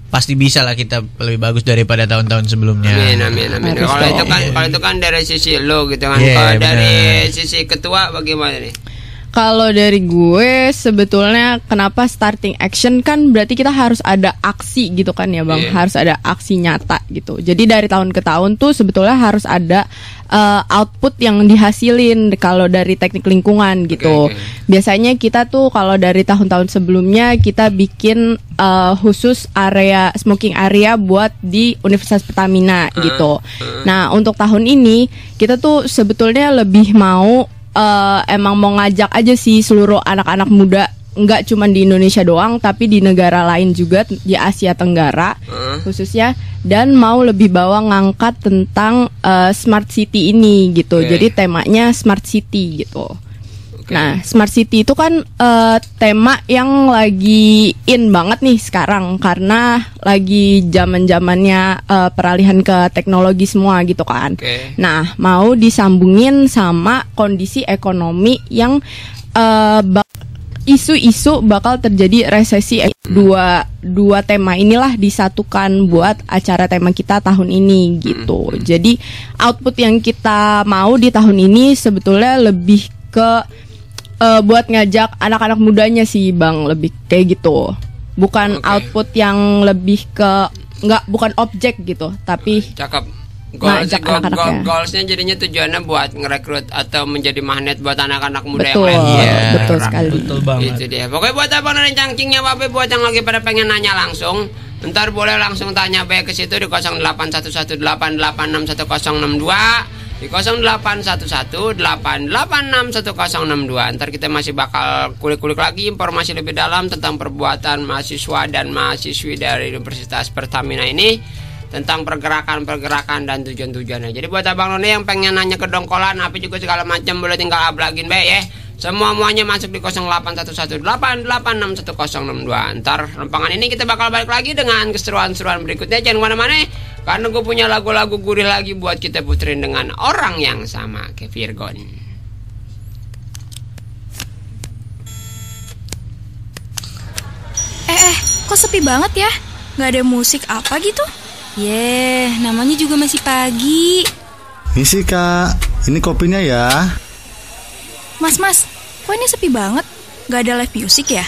Pasti bisa lah kita lebih bagus daripada tahun-tahun sebelumnya. Amin. Kalau itu kan dari sisi lo gitu kan. Kalau dari sisi ketua bagaimana nih? Kalau dari gue sebetulnya kenapa starting action kan berarti kita harus ada aksi gitu kan ya Bang. Harus ada aksi nyata gitu. Jadi dari tahun ke tahun tuh sebetulnya harus ada output yang dihasilin kalau dari teknik lingkungan gitu. Biasanya kita tuh kalau dari tahun-tahun sebelumnya kita bikin khusus area smoking area buat di Universitas Pertamina gitu. Nah, untuk tahun ini kita tuh sebetulnya lebih mau emang mau ngajak aja sih seluruh anak-anak muda, nggak cuma di Indonesia doang tapi di negara lain juga di Asia Tenggara khususnya, dan mau lebih bawa ngangkat tentang smart city ini gitu. Jadi temanya smart city gitu. Nah, smart city itu kan tema yang lagi in banget nih sekarang karena lagi zaman-zamannya peralihan ke teknologi semua gitu kan. Nah, mau disambungin sama kondisi ekonomi yang isu-isu bakal terjadi resesi. Dua tema inilah disatukan buat acara tema kita tahun ini gitu. Jadi output yang kita mau di tahun ini sebetulnya lebih ke buat ngajak anak-anak mudanya sih Bang, lebih kayak gitu. Bukan output yang lebih ke bukan objek gitu, tapi cakep. Goalsnya jadinya tujuannya buat ngerekrut atau menjadi magnet buat anak-anak muda betul, yang lain. Betul sekali. Betul banget. Itu dia. Pokoknya buat abang dan cangkingnya Babe, buat yang lagi pada pengen nanya langsung, ntar boleh langsung tanya baik ke situ di 081188611062, di 081188661062. Ntar kita masih bakal kulik-kulik lagi informasi lebih dalam tentang perbuatan mahasiswa dan mahasiswi dari Universitas Pertamina ini, tentang pergerakan dan tujuan-tujuannya. Jadi buat abang none yang pengen nanya kedongkolan apa juga segala macam, boleh tinggal ablagin baik ya. Semuanya masuk di 081188661062. Ntar lempangan ini kita bakal balik lagi dengan keseruan-seruan berikutnya. Jangan kemana-mana, karena gue punya lagu-lagu gurih lagi buat kita puterin dengan orang yang sama kayak Virgon. Kok sepi banget ya? Gak ada musik apa gitu? Namanya juga masih pagi. Misi Kak, ini kopinya ya. Mas, kok ini sepi banget? Gak ada live music ya?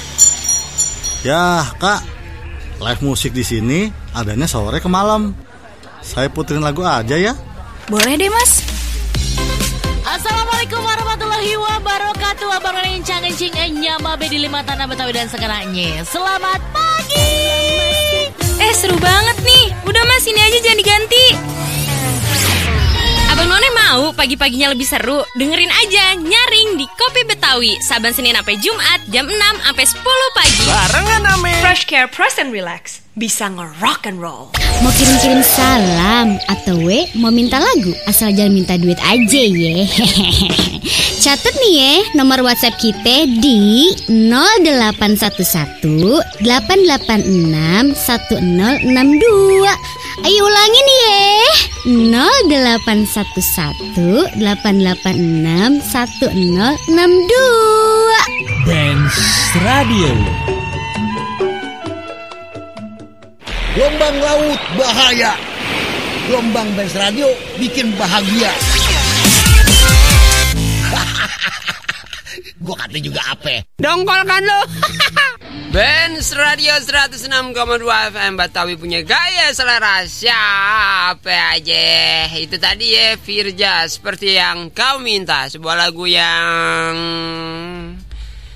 Ya Kak, live musik di sini adanya sore ke malam. Saya puterin lagu aja ya. Boleh deh Mas. Assalamualaikum warahmatullahi wabarakatuh. Abang Neng Cang-Encing Nyama Be di Lima Tanah Betawi dan sekitarnya. Selamat pagi. Seru banget nih. Udah Mas, ini aja jangan diganti. Abang None mau pagi-paginya lebih seru? Dengerin aja Nyaring di Kopi Betawi, Saban Senin sampai Jumat jam 6 sampai 10 pagi. Barengan ame. Fresh Care Press and Relax. Bisa nge-rock and roll. Mau kirim-kirim salam atau mau minta lagu, asal jangan minta duit aja ya. Catat nih ya nomor WhatsApp kita di 0811 886 1062. Ayo ulangin ya, 0811 886 1062. Benz Radio. Gelombang laut bahaya. Gelombang Benz Radio bikin bahagia. Gua kata juga apa? Dongkol kan lo. Benz Radio 106,2 FM Betawi punya gaya selera siapa aja. Itu tadi ya Firja, seperti yang kau minta. Sebuah lagu yang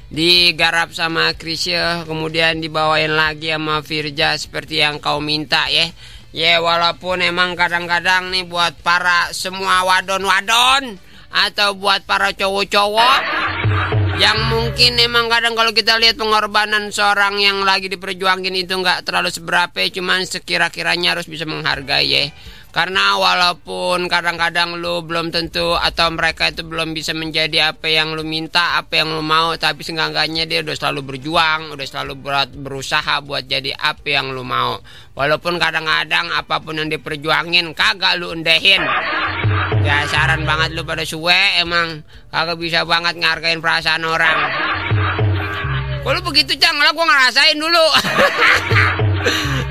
digarap sama Krisya, kemudian dibawain lagi sama Firja, seperti yang kau minta ya. Ya walaupun emang kadang-kadang nih buat para semua wadon-wadon atau buat para cowok-cowok yang mungkin emang kadang kalau kita lihat pengorbanan seorang yang lagi diperjuangin itu nggak terlalu seberapa, cuman sekira-kiranya harus bisa menghargai ya. Karena walaupun kadang-kadang lu belum tentu atau mereka itu belum bisa menjadi apa yang lu minta, apa yang lu mau, tapi seenggaknya dia udah selalu berjuang, udah selalu berusaha buat jadi apa yang lu mau. Walaupun kadang-kadang apapun yang diperjuangin kagak lu endehin. Ya saran banget lu pada suwe, emang kagak bisa banget ngargain perasaan orang. Kok lu begitu Cang? Lah gua ngerasain dulu.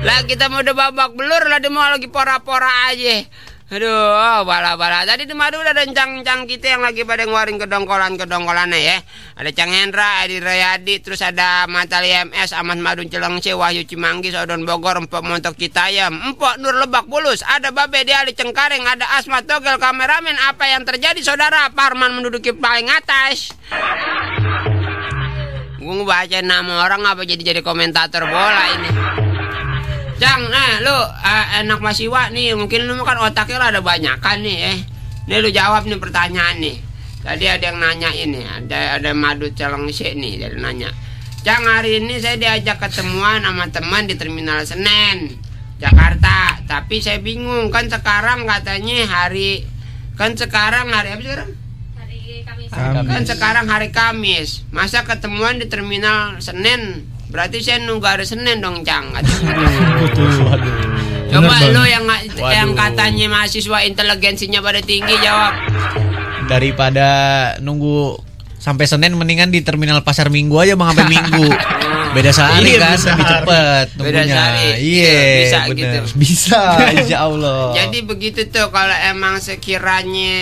Lah kita mau udah babak belur lah, dia mau lagi pora-pora aja. Aduh, bala-bala. Tadi di madu udah ada cang-cang kita yang lagi pada ngeluarin kedongkolan-kedongkolannya ya. Ada Cang Hendra, Adi Rayadi, terus ada Matali MS, Ahmad Madun Celengse, Wahyu Cimanggis, Odon Bogor, Empok Montok Citayam, Empok Nur Lebak Bulus, ada Babe Diali Cengkareng, ada Asma Togel kameramen. Apa yang terjadi saudara? Parman menduduki paling atas. Gue ngebaca nama orang apa jadi komentator bola ini. Cang, nah lu enak mahasiswa nih, mungkin lu kan otaknya ada banyak kan nih Nih lu jawab nih pertanyaan nih. Tadi ada yang nanya ini, ada Madu Celengse nih, dia nanya. Cang, hari ini saya diajak ketemuan sama teman di Terminal Senen, Jakarta. Tapi saya bingung, kan sekarang katanya hari apa sekarang? Kan sekarang hari Kamis. Masa ketemuan di Terminal Senen? Berarti saya nunggu hari Senin dong, Cang. Coba lo yang katanya mahasiswa inteligensinya pada tinggi jawab. Daripada nunggu sampai Senin mendingan di terminal Pasar Minggu aja Bang, sampai Minggu. Beda sehari kan, lebih cepet Beda nunggunya. sehari. Iya, Bisa bener. gitu. Bisa, insya Allah. Jadi begitu tuh, kalau emang sekiranya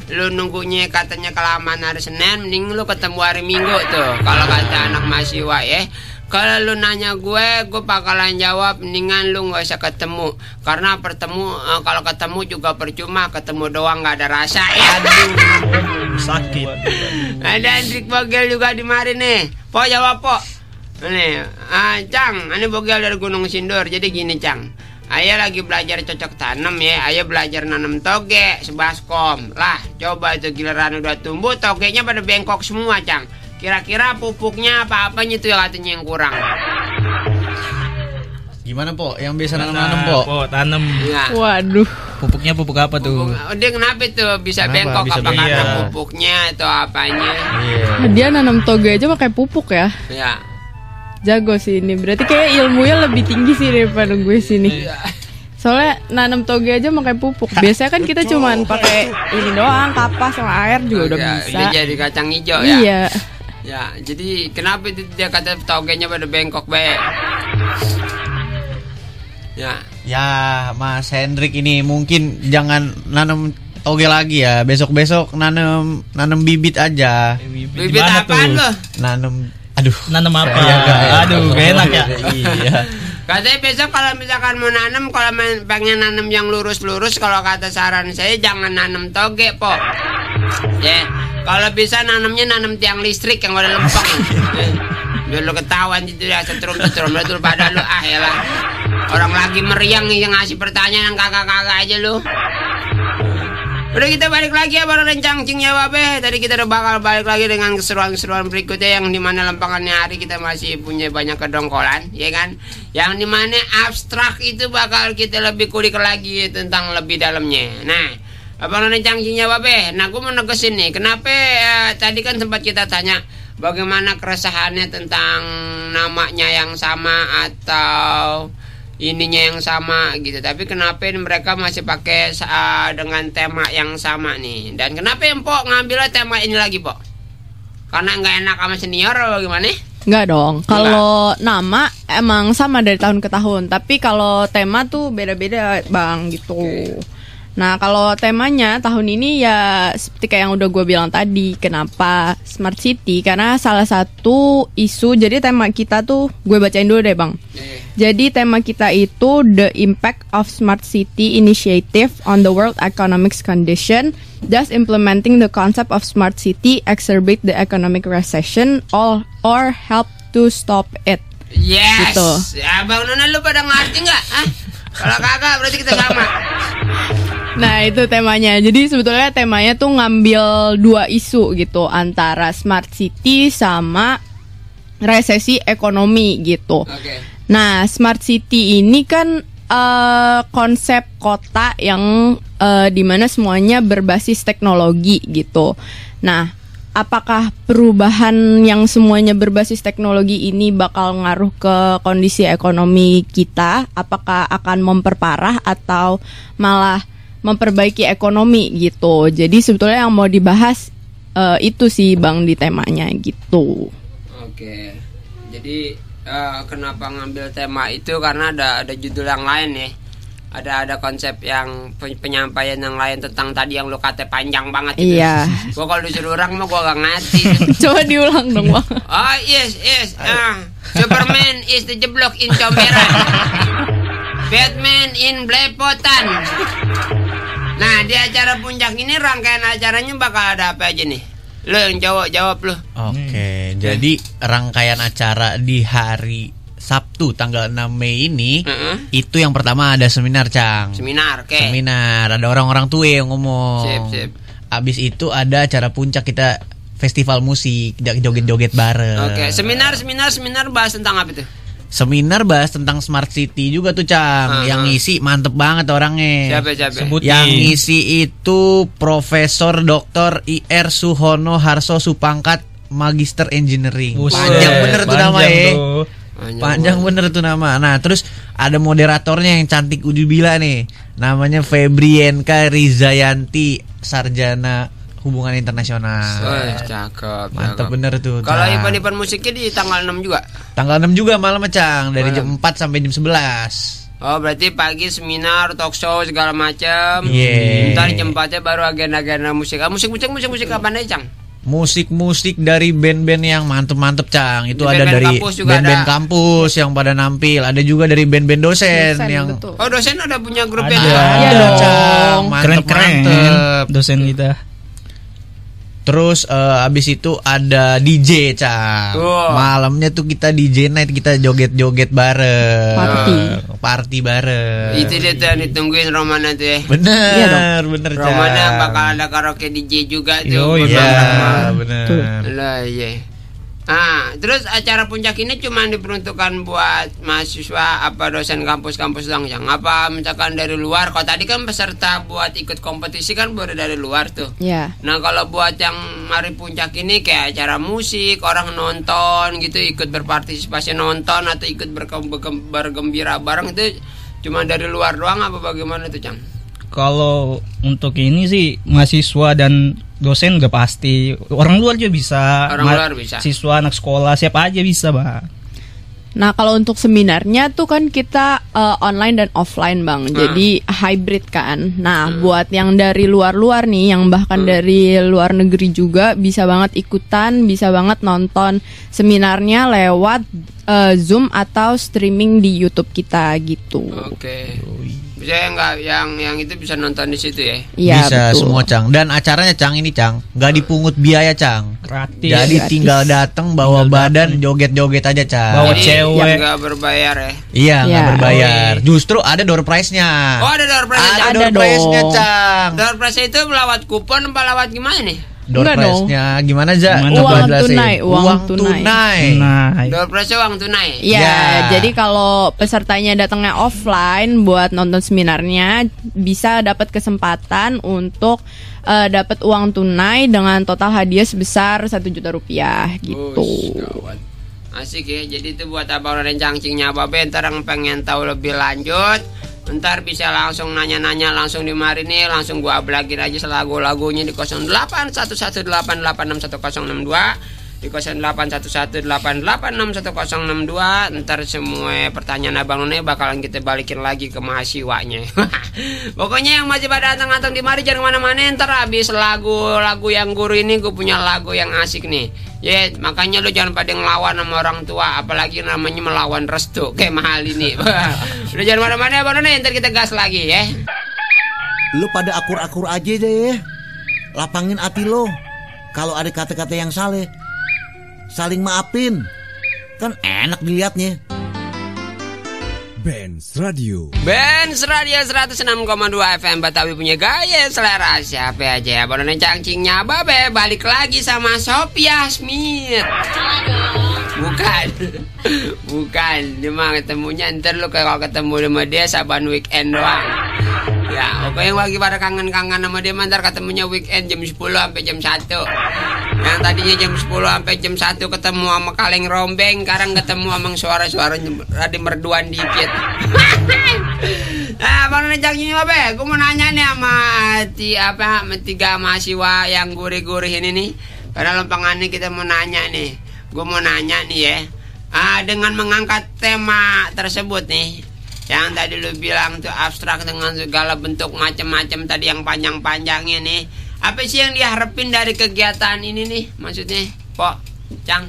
lu nunggunya katanya kelamaan hari Senin, mending lu ketemu hari Minggu tuh. Kalau kata anak mahasiswa ya. Kalau lu nanya gue bakalan jawab mendingan lu nggak usah ketemu, karena kalau ketemu juga percuma, ketemu doang nggak ada rasa ya. Sakit. Ada Andrik Bogel juga di mari nih. Po jawab po. Nih, Cang, ini Bogel dari Gunung Sindur. Jadi gini Cang, Ayah lagi belajar cocok tanam ya. Ayah belajar nanam toge sebaskom. Lah, coba itu giliran udah tumbuh, togenya pada bengkok semua Cang. Kira-kira pupuknya apa-apanya itu yang katanya yang kurang. Gimana Po? Yang biasa nanam-nanam Po? Po, tanam. Ya. Waduh. Pupuknya pupuk apa tuh? Dia kenapa tuh bisa Kenapa? bengkok? Bisa Apa karena bengkok? pupuknya atau apanya? Dia nanam toge aja pakai pupuk ya. Ya. Jago sih ini. Berarti kayak ilmunya lebih tinggi sih daripada gue sini. Soalnya nanam toge aja pakai pupuk. Biasanya kan kita cuman pakai ini doang, kapas sama air juga udah bisa. Dia jadi kacang hijau ya. Iya. Ya, jadi kenapa itu dia kata togenya pada bengkok baik? Ya. Ya, Mas Hendrik ini mungkin jangan nanam toge lagi ya. Besok-besok nanam bibit aja. Bibit apaan lo? Nanam apa? Aduh, gak enak ya. Iya. Katanya besok kalau misalkan mau nanam, kalau pengen nanam yang lurus-lurus, kalau kata saran saya jangan nanam toge, Po. Ya, kalau bisa nanamnya nanam tiang listrik yang udah lempeng. Biar lo ketahuan gitu ya, setrum betul pada lo yalah. Orang lagi meriang yang ngasih pertanyaan yang kakak-kakak aja lo. Udah kita balik lagi ya baru rencang cing jawab ya. Tadi kita udah bakal balik lagi dengan keseruan-keseruan berikutnya yang dimana lempangannya hari kita masih punya banyak kedongkolan, ya kan? Yang dimana abstrak itu bakal kita lebih kulik lagi tentang lebih dalamnya. Nah, abang rencang cing jawab ya. Nah, gue mau negesin nih, kenapa tadi kan sempat kita tanya bagaimana keresahannya tentang namanya yang sama atau ininya yang sama gitu, tapi kenapa mereka masih pakai dengan tema yang sama nih? Dan kenapa Empok ngambilnya tema ini lagi, Pok? Karena nggak enak sama senior atau gimana? Nggak dong. Kalau nama emang sama dari tahun ke tahun, tapi kalau tema tuh beda-beda Bang gitu. Nah kalau temanya tahun ini ya seperti kayak yang udah gue bilang tadi. Kenapa Smart City? Karena salah satu isu. Jadi tema kita tuh, gue bacain dulu deh Bang. Jadi tema kita itu The Impact of Smart City Initiative on the World Economic Condition. Thus implementing the concept of Smart City exacerbate the economic recession or help to stop it. Yes. Gitu. Ya, Bang Nona lu pada ngerti nggak? Kalau kagak berarti kita sama. Nah itu temanya. Jadi sebetulnya temanya tuh ngambil dua isu gitu, antara Smart City sama resesi ekonomi gitu. Nah Smart City ini kan konsep kota yang dimana semuanya berbasis teknologi gitu. Nah apakah perubahan yang semuanya berbasis teknologi ini bakal ngaruh ke kondisi ekonomi kita? Apakah akan memperparah atau malah memperbaiki ekonomi gitu? Jadi sebetulnya yang mau dibahas itu sih Bang di temanya gitu. Oke. Jadi kenapa ngambil tema itu karena ada judul yang lain ya. Ada konsep yang penyampaian yang lain tentang tadi yang lu kata panjang banget itu. Iya. Gua kalau disuruh orang mah gua gak ngerti. Coba diulang dong Bang. Oh yes. Superman is dijeblok in comberan. Batman in Blepotan. Nah di acara puncak ini rangkaian acaranya bakal ada apa aja nih? Lo yang jawab lo. Oke, jadi rangkaian acara di hari Sabtu tanggal 6 Mei ini itu yang pertama ada seminar, Cang. Seminar, oke. Seminar, ada orang-orang tua yang ngomong. Sip. Abis itu ada acara puncak kita festival musik, joget-joget bareng. Oke, seminar bahas tentang apa tuh? Seminar bahas tentang Smart City juga tuh, Cang. Yang ngisi mantep banget orangnya. Siapa? Yang ngisi itu Profesor Dr. IR Suhono Harso Supangkat Magister Engineering. Panjang bener tuh nama ya. Panjang bener tuh nama. Nah terus ada moderatornya yang cantik udibila nih. Namanya Febrienka Rizayanti, sarjana hubungan internasional. Cakep. Mantap bener tuh. Kalau Cang. event-event musiknya di tanggal 6 juga? Tanggal 6 juga malam, Cang, dari jam 4 sampai jam 11. Oh, berarti pagi seminar, talk show segala macam. Yeah. Ntar jam 4-nya baru agenda-agenda musik. Musik apa nih, Cang? Musik-musik dari band-band yang mantep-mantep, Cang. Itu Di ada band-band dari kampus juga band-band ada. kampus yang pada nampil. Ada juga dari band-band dosen yang Oh, dosen ada punya grup ada, yang ada, Cang. Keren-keren Mantep. dosen kita. Terus abis itu ada DJ, Cang. Malamnya tuh kita DJ night, kita joget-joget bareng. Party bareng. Itu dia tuh yang ditungguin Romana tuh ya. Bener, bener, Cang. Romana bakal ada karaoke DJ juga tuh. Iya, bener. Lah, iya. Nah, terus acara puncak ini cuma diperuntukkan buat mahasiswa apa dosen kampus-kampus doang, Cang? Apa misalkan dari luar? Kalau tadi kan peserta buat ikut kompetisi kan baru dari luar tuh. Iya. Nah, kalau buat yang mari puncak ini kayak acara musik, orang nonton gitu, ikut berpartisipasi nonton atau ikut bergembira bareng itu cuma dari luar doang apa bagaimana tuh, Cang? Kalau untuk ini sih mahasiswa dan dosen gak pasti. Orang luar juga bisa. Orang luar bisa. Siswa, anak sekolah, siapa aja bisa, Bang. Nah, kalau untuk seminarnya tuh kan kita online dan offline, Bang. Jadi hybrid kan. Nah, buat yang dari luar-luar nih, yang bahkan dari luar negeri juga bisa banget ikutan, bisa banget nonton seminarnya lewat Zoom atau streaming di YouTube kita gitu. Oke. Bisa enggak yang itu bisa nonton di situ ya? Iya, bisa betul. semua, Cang. Dan acaranya, Cang, ini, Cang, nggak dipungut biaya, Cang. Gratis. Jadi tinggal datang bawa badan, joget-joget aja, Cang. Bawa Jadi cewek. nggak berbayar ya? Iya, nggak Iya. berbayar. Justru ada door prize-nya. Oh, ada door prize. Ada door prize-nya, Cang. Door prize itu melawat kupon apa lewat gimana nih? Door Enggak dong. prize-nya gimana, Za? Gimana, Coba Uang jelasin. tunai, uang tunai. Nah, Door prize uang tunai. Iya, Ya. jadi kalau pesertanya datangnya offline buat nonton seminarnya bisa dapat kesempatan untuk dapat uang tunai dengan total hadiah sebesar 1 juta rupiah gitu. Gawat. Asik ya. Jadi itu buat abang dan cangcingnya Babe, ntar yang pengen tahu lebih lanjut, ntar bisa langsung nanya-nanya langsung di mari nih, langsung gua ablagin aja lagu-lagunya di 081188661062, di 081188661062. Ntar semua pertanyaan abang None bakalan kita balikin lagi ke mahasiswanya. Pokoknya yang masih pada datang-datang di mari jangan kemana-mana. Ntar habis lagu-lagu yang guru ini gue punya lagu yang asik nih. Ya, makanya lu jangan pada ngelawan sama orang tua, apalagi namanya melawan restu kayak mahal ini. Udah jangan mana-mana abang None, ntar kita gas lagi ya. Lu pada akur-akur aja deh ya. Lapangin hati lo. Kalau ada kata-kata yang salah, saling maafin. Kan enak dilihatnya. Benz Radio. Benz Radio 106,2 FM Betawi punya gaya selera. Siapa aja ya Abang None cangcingnya Babe, balik lagi sama Sophia Smith. Bukan, dia mah ketemunya ntar lu kalau ketemu sama dia saban weekend doang. Ya, oke yang lagi pada kangen-kangen sama dia ntar ketemunya weekend jam 10 sampai jam 1. Yang tadinya jam 10 sampai jam 1 ketemu sama kaleng rombeng, sekarang ketemu sama suara-suara rada merduan dikit. Nah, Bang None cangcingnya Babe, gue mau nanya nih sama tiga mahasiswa yang gurih-gurih ini nih. Karena lempangannya kita mau nanya nih. Gue mau nanya nih ya, dengan mengangkat tema tersebut nih, yang tadi lu bilang tuh abstrak dengan segala bentuk macam-macam tadi yang panjang-panjangnya nih, apa sih yang diharapin dari kegiatan ini nih, maksudnya, Pok, Cang?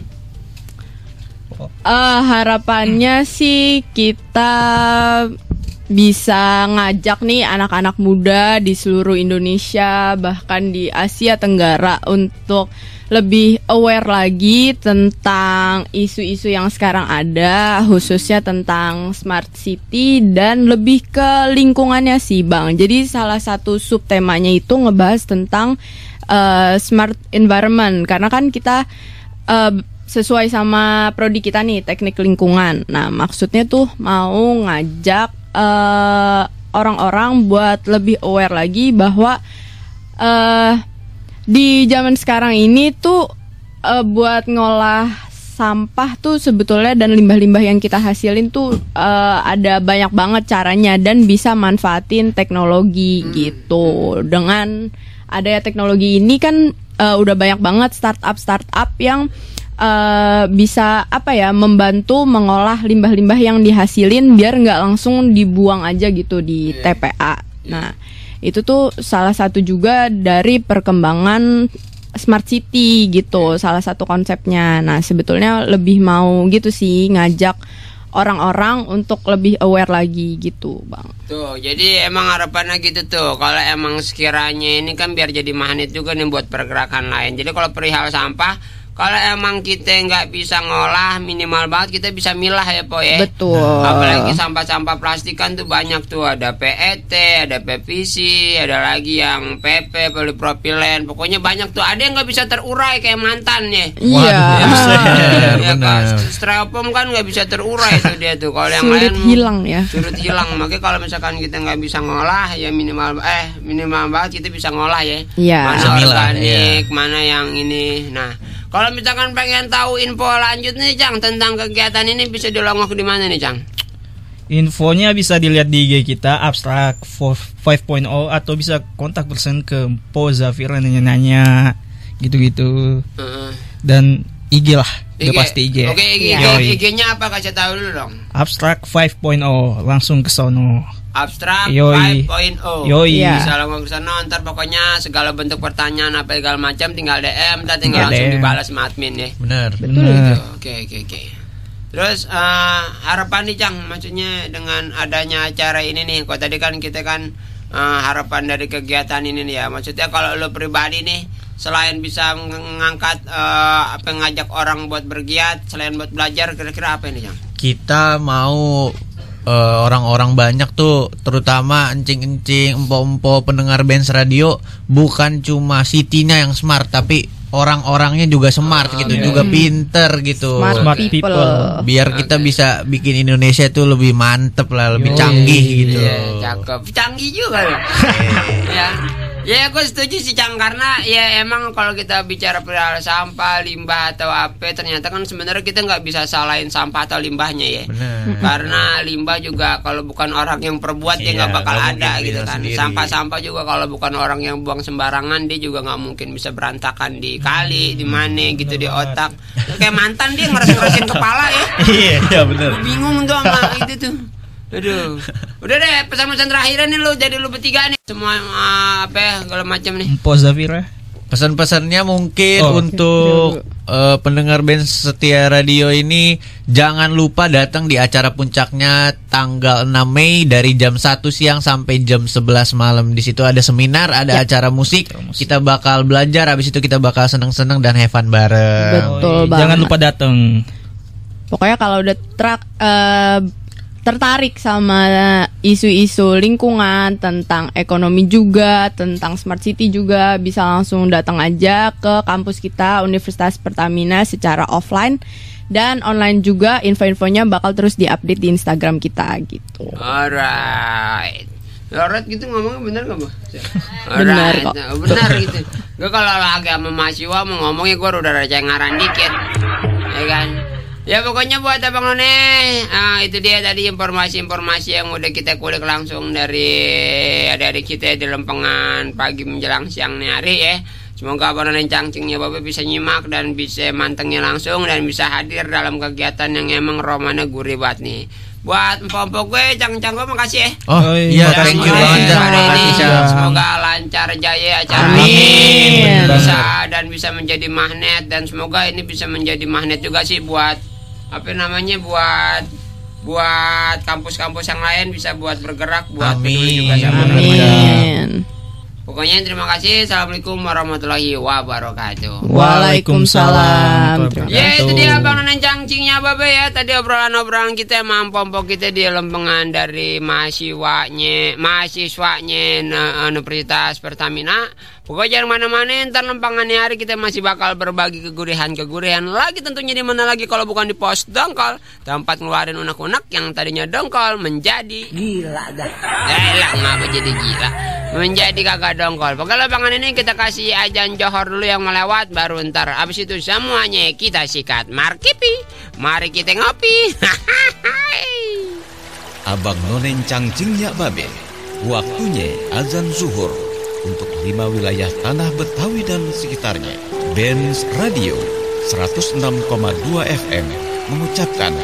Harapannya sih kita bisa ngajak nih anak-anak muda di seluruh Indonesia, bahkan di Asia Tenggara untuk lebih aware lagi tentang isu-isu yang sekarang ada, khususnya tentang smart city dan lebih ke lingkungannya sih, Bang. Jadi salah satu subtemanya itu ngebahas tentang smart environment, karena kan kita sesuai sama prodi kita nih, teknik lingkungan. Nah, maksudnya tuh mau ngajak orang-orang buat lebih aware lagi bahwa di zaman sekarang ini tuh buat ngolah sampah tuh sebetulnya dan limbah-limbah yang kita hasilin tuh ada banyak banget caranya dan bisa manfaatin teknologi gitu dengan adanya teknologi ini kan udah banyak banget startup yang bisa membantu mengolah limbah-limbah yang dihasilin biar nggak langsung dibuang aja gitu di TPA. Nah, itu tuh salah satu juga dari perkembangan Smart City gitu, salah satu konsepnya. Nah, sebetulnya lebih mau gitu sih ngajak orang-orang untuk lebih aware lagi gitu, Bang. Tuh, jadi emang harapannya gitu tuh. Kalau emang sekiranya ini kan biar jadi magnet juga nih buat pergerakan lain. Jadi kalau perihal sampah, kalau emang kita nggak bisa ngolah, minimal banget kita bisa milah ya Po ya. Betul. Apalagi sampah-sampah plastik kan tuh banyak tuh. Ada PET, ada PVC, ada lagi yang PP, polipropilen. Pokoknya banyak tuh. Ada yang nggak bisa terurai kayak mantan ya. Iya. Ya kan. Styrofoam kan nggak bisa terurai tuh dia tuh. Kalau yang sulit lain hilang ya. Sulit hilang. Makanya kalau misalkan kita nggak bisa ngolah ya minimal banget kita bisa ngolah ya. Iya. Mana Semilah, organik, mana yang ini. Nah, kalau misalkan pengen tahu info lanjut nih Cang tentang kegiatan ini bisa dilongok di mana nih Cang? Infonya bisa dilihat di IG kita Abstract 5.0 atau bisa kontak person ke Po Zafira nanya-nanya gitu-gitu. Dan IG lah, udah pasti IG. Oke, IG-nya apa kasih tahu dulu dong. Abstract 5.0 langsung ke sono. Abstract 5.0. Bisa langsung ke sana, ntar pokoknya segala bentuk pertanyaan apa segala macam tinggal DM, ntar tinggal langsung dibalas sama admin ya. Benar. Oke. Terus harapan nih Cang, maksudnya dengan adanya acara ini nih, kok tadi kan kita kan harapan dari kegiatan ini nih ya. Maksudnya kalau lo pribadi nih, selain bisa mengangkat ngajak orang buat bergiat, selain buat belajar, kira-kira apa ini Cang? Kita mau orang-orang banyak tuh, terutama encing-encing, empo-empo pendengar Benz Radio, bukan cuma city-nya yang smart, tapi orang-orangnya juga smart gitu, juga pinter gitu. Smart people. Biar kita bisa bikin Indonesia itu lebih mantep lah, lebih canggih gitu. Cakep, canggih juga loh. Ya aku setuju sih Cang, karena ya emang kalau kita bicara perihal sampah, limbah atau apa, ternyata kan sebenarnya kita nggak bisa salahin sampah atau limbahnya ya. Karena limbah juga kalau bukan orang yang perbuat dia nggak bakal ada gitu kan. Sampah-sampah juga kalau bukan orang yang buang sembarangan dia juga nggak mungkin bisa berantakan di kali, di mana gitu, di otak. Kayak mantan dia ngeres-ngeresin kepala ya. Iya benar. Bingung tuh sama itu tuh. Aduh, udah deh pesan-pesan terakhir nih lu, jadi lu bertiga nih semua segala macam nih. Po Zafira. Pesan-pesannya mungkin untuk pendengar Benz Setia Radio ini, jangan lupa datang di acara puncaknya tanggal 6 Mei dari jam 1 siang sampai jam 11 malam. Di situ ada seminar, ada acara musik. Kita bakal belajar, habis itu kita bakal seneng-seneng dan have fun bareng. Betul banget. Jangan lupa datang. Pokoknya kalau udah tertarik sama isu-isu lingkungan, tentang ekonomi juga, tentang smart city juga, bisa langsung datang aja ke kampus kita Universitas Pertamina secara offline dan online juga. Info-infonya bakal terus diupdate di Instagram kita gitu. Alright gitu ngomongnya bener gak Bu? Bener kok. Bener gitu. Gue kalau lagi sama mahasiswa mau ngomongnya gue udah cengaran dikit, ya kan? Ya pokoknya buat Abang None, itu dia tadi informasi-informasi yang udah kita kulik langsung dari adik-adik kita di Lempengan pagi menjelang siang nih hari ya. Semoga Abang None Cangcingnya Bapak bisa nyimak dan bisa mantengnya langsung dan bisa hadir dalam kegiatan yang emang romanya gurih banget nih. Buat empok-empok gue, Cang-Cang gue makasih ya. Oh iya, thank you banget Cang. Semoga lancar jaya acara ini. Bisa menjadi magnet, dan semoga ini bisa menjadi magnet juga sih buat buat kampus-kampus yang lain, bisa buat bergerak, buat peduli juga sama Amin. Pokoknya terima kasih. Assalamualaikum warahmatullahi wabarakatuh. Waalaikumsalam. Ya itu dia Abang None Cangcingnya Babe ya. Tadi obrolan-obrolan kita sama empok kita di Lempengan dari mahasiswanya Universitas Pertamina. Pokoknya jangan mana-mana, ntar Lempengan hari kita masih bakal berbagi kegurihan-kegurihan lagi tentunya, di mana lagi kalau bukan di Pos Dongkol, tempat ngeluarin unek-unek yang tadinya dongkol menjadi gila dah. Ngapa jadi gila? Menjadi kagak dongkol. Pokoknya Lempengan ini kita kasih ajan johor dulu yang melewat, baru ntar abis itu semuanya kita sikat markipi. Mari kita ngopi. Abang None Cangcingnya Babe, waktunya azan zuhur. untuk 5 wilayah tanah Betawi dan sekitarnya. Benz Radio 106,2 FM mengucapkan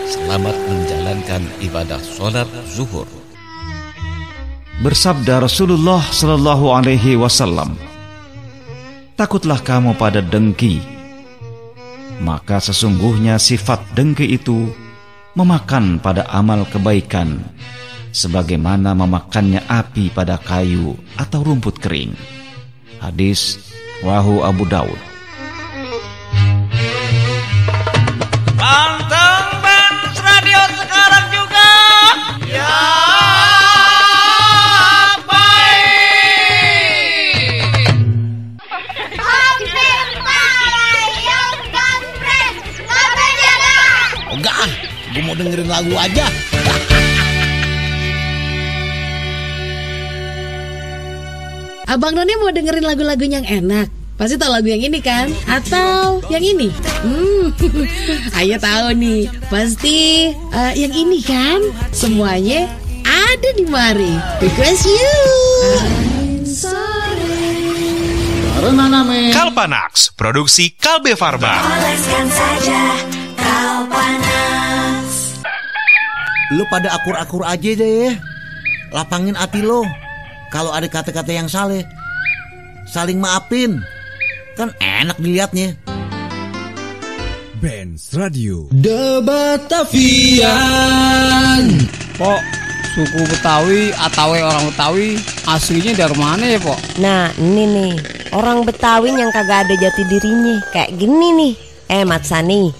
selamat menjalankan ibadah sholat zuhur. Bersabda Rasulullah Sallallahu Alaihi Wasallam, takutlah kamu pada dengki, maka sesungguhnya sifat dengki itu memakan pada amal kebaikan, sebagaimana memakannya api pada kayu atau rumput kering. Hadis Rawahu Abu Daud. Panteng Benz Radio sekarang juga. Ya. Enggak, gue mau dengerin lagu aja. Abang None mau dengerin lagu-lagu yang enak. Pasti tahu lagu yang ini kan? Atau yang ini? Ayo tahu nih. Pasti yang ini kan? Semuanya ada di mari. Request you. Kalpanax, produksi Kalbe Farma. Oleskan saja Kalpanax. Lu pada akur-akur aja deh. Lapangin hati lo. Kalau ada kata-kata yang salah, saling maafin. Kan enak dilihatnya. Benz Radio. The Batavian. Pok, suku Betawi atau orang Betawi aslinya dari mana ya, Pok? Nah, ini nih, orang Betawi yang kagak ada jati dirinya. Kayak gini nih. Mat Sani,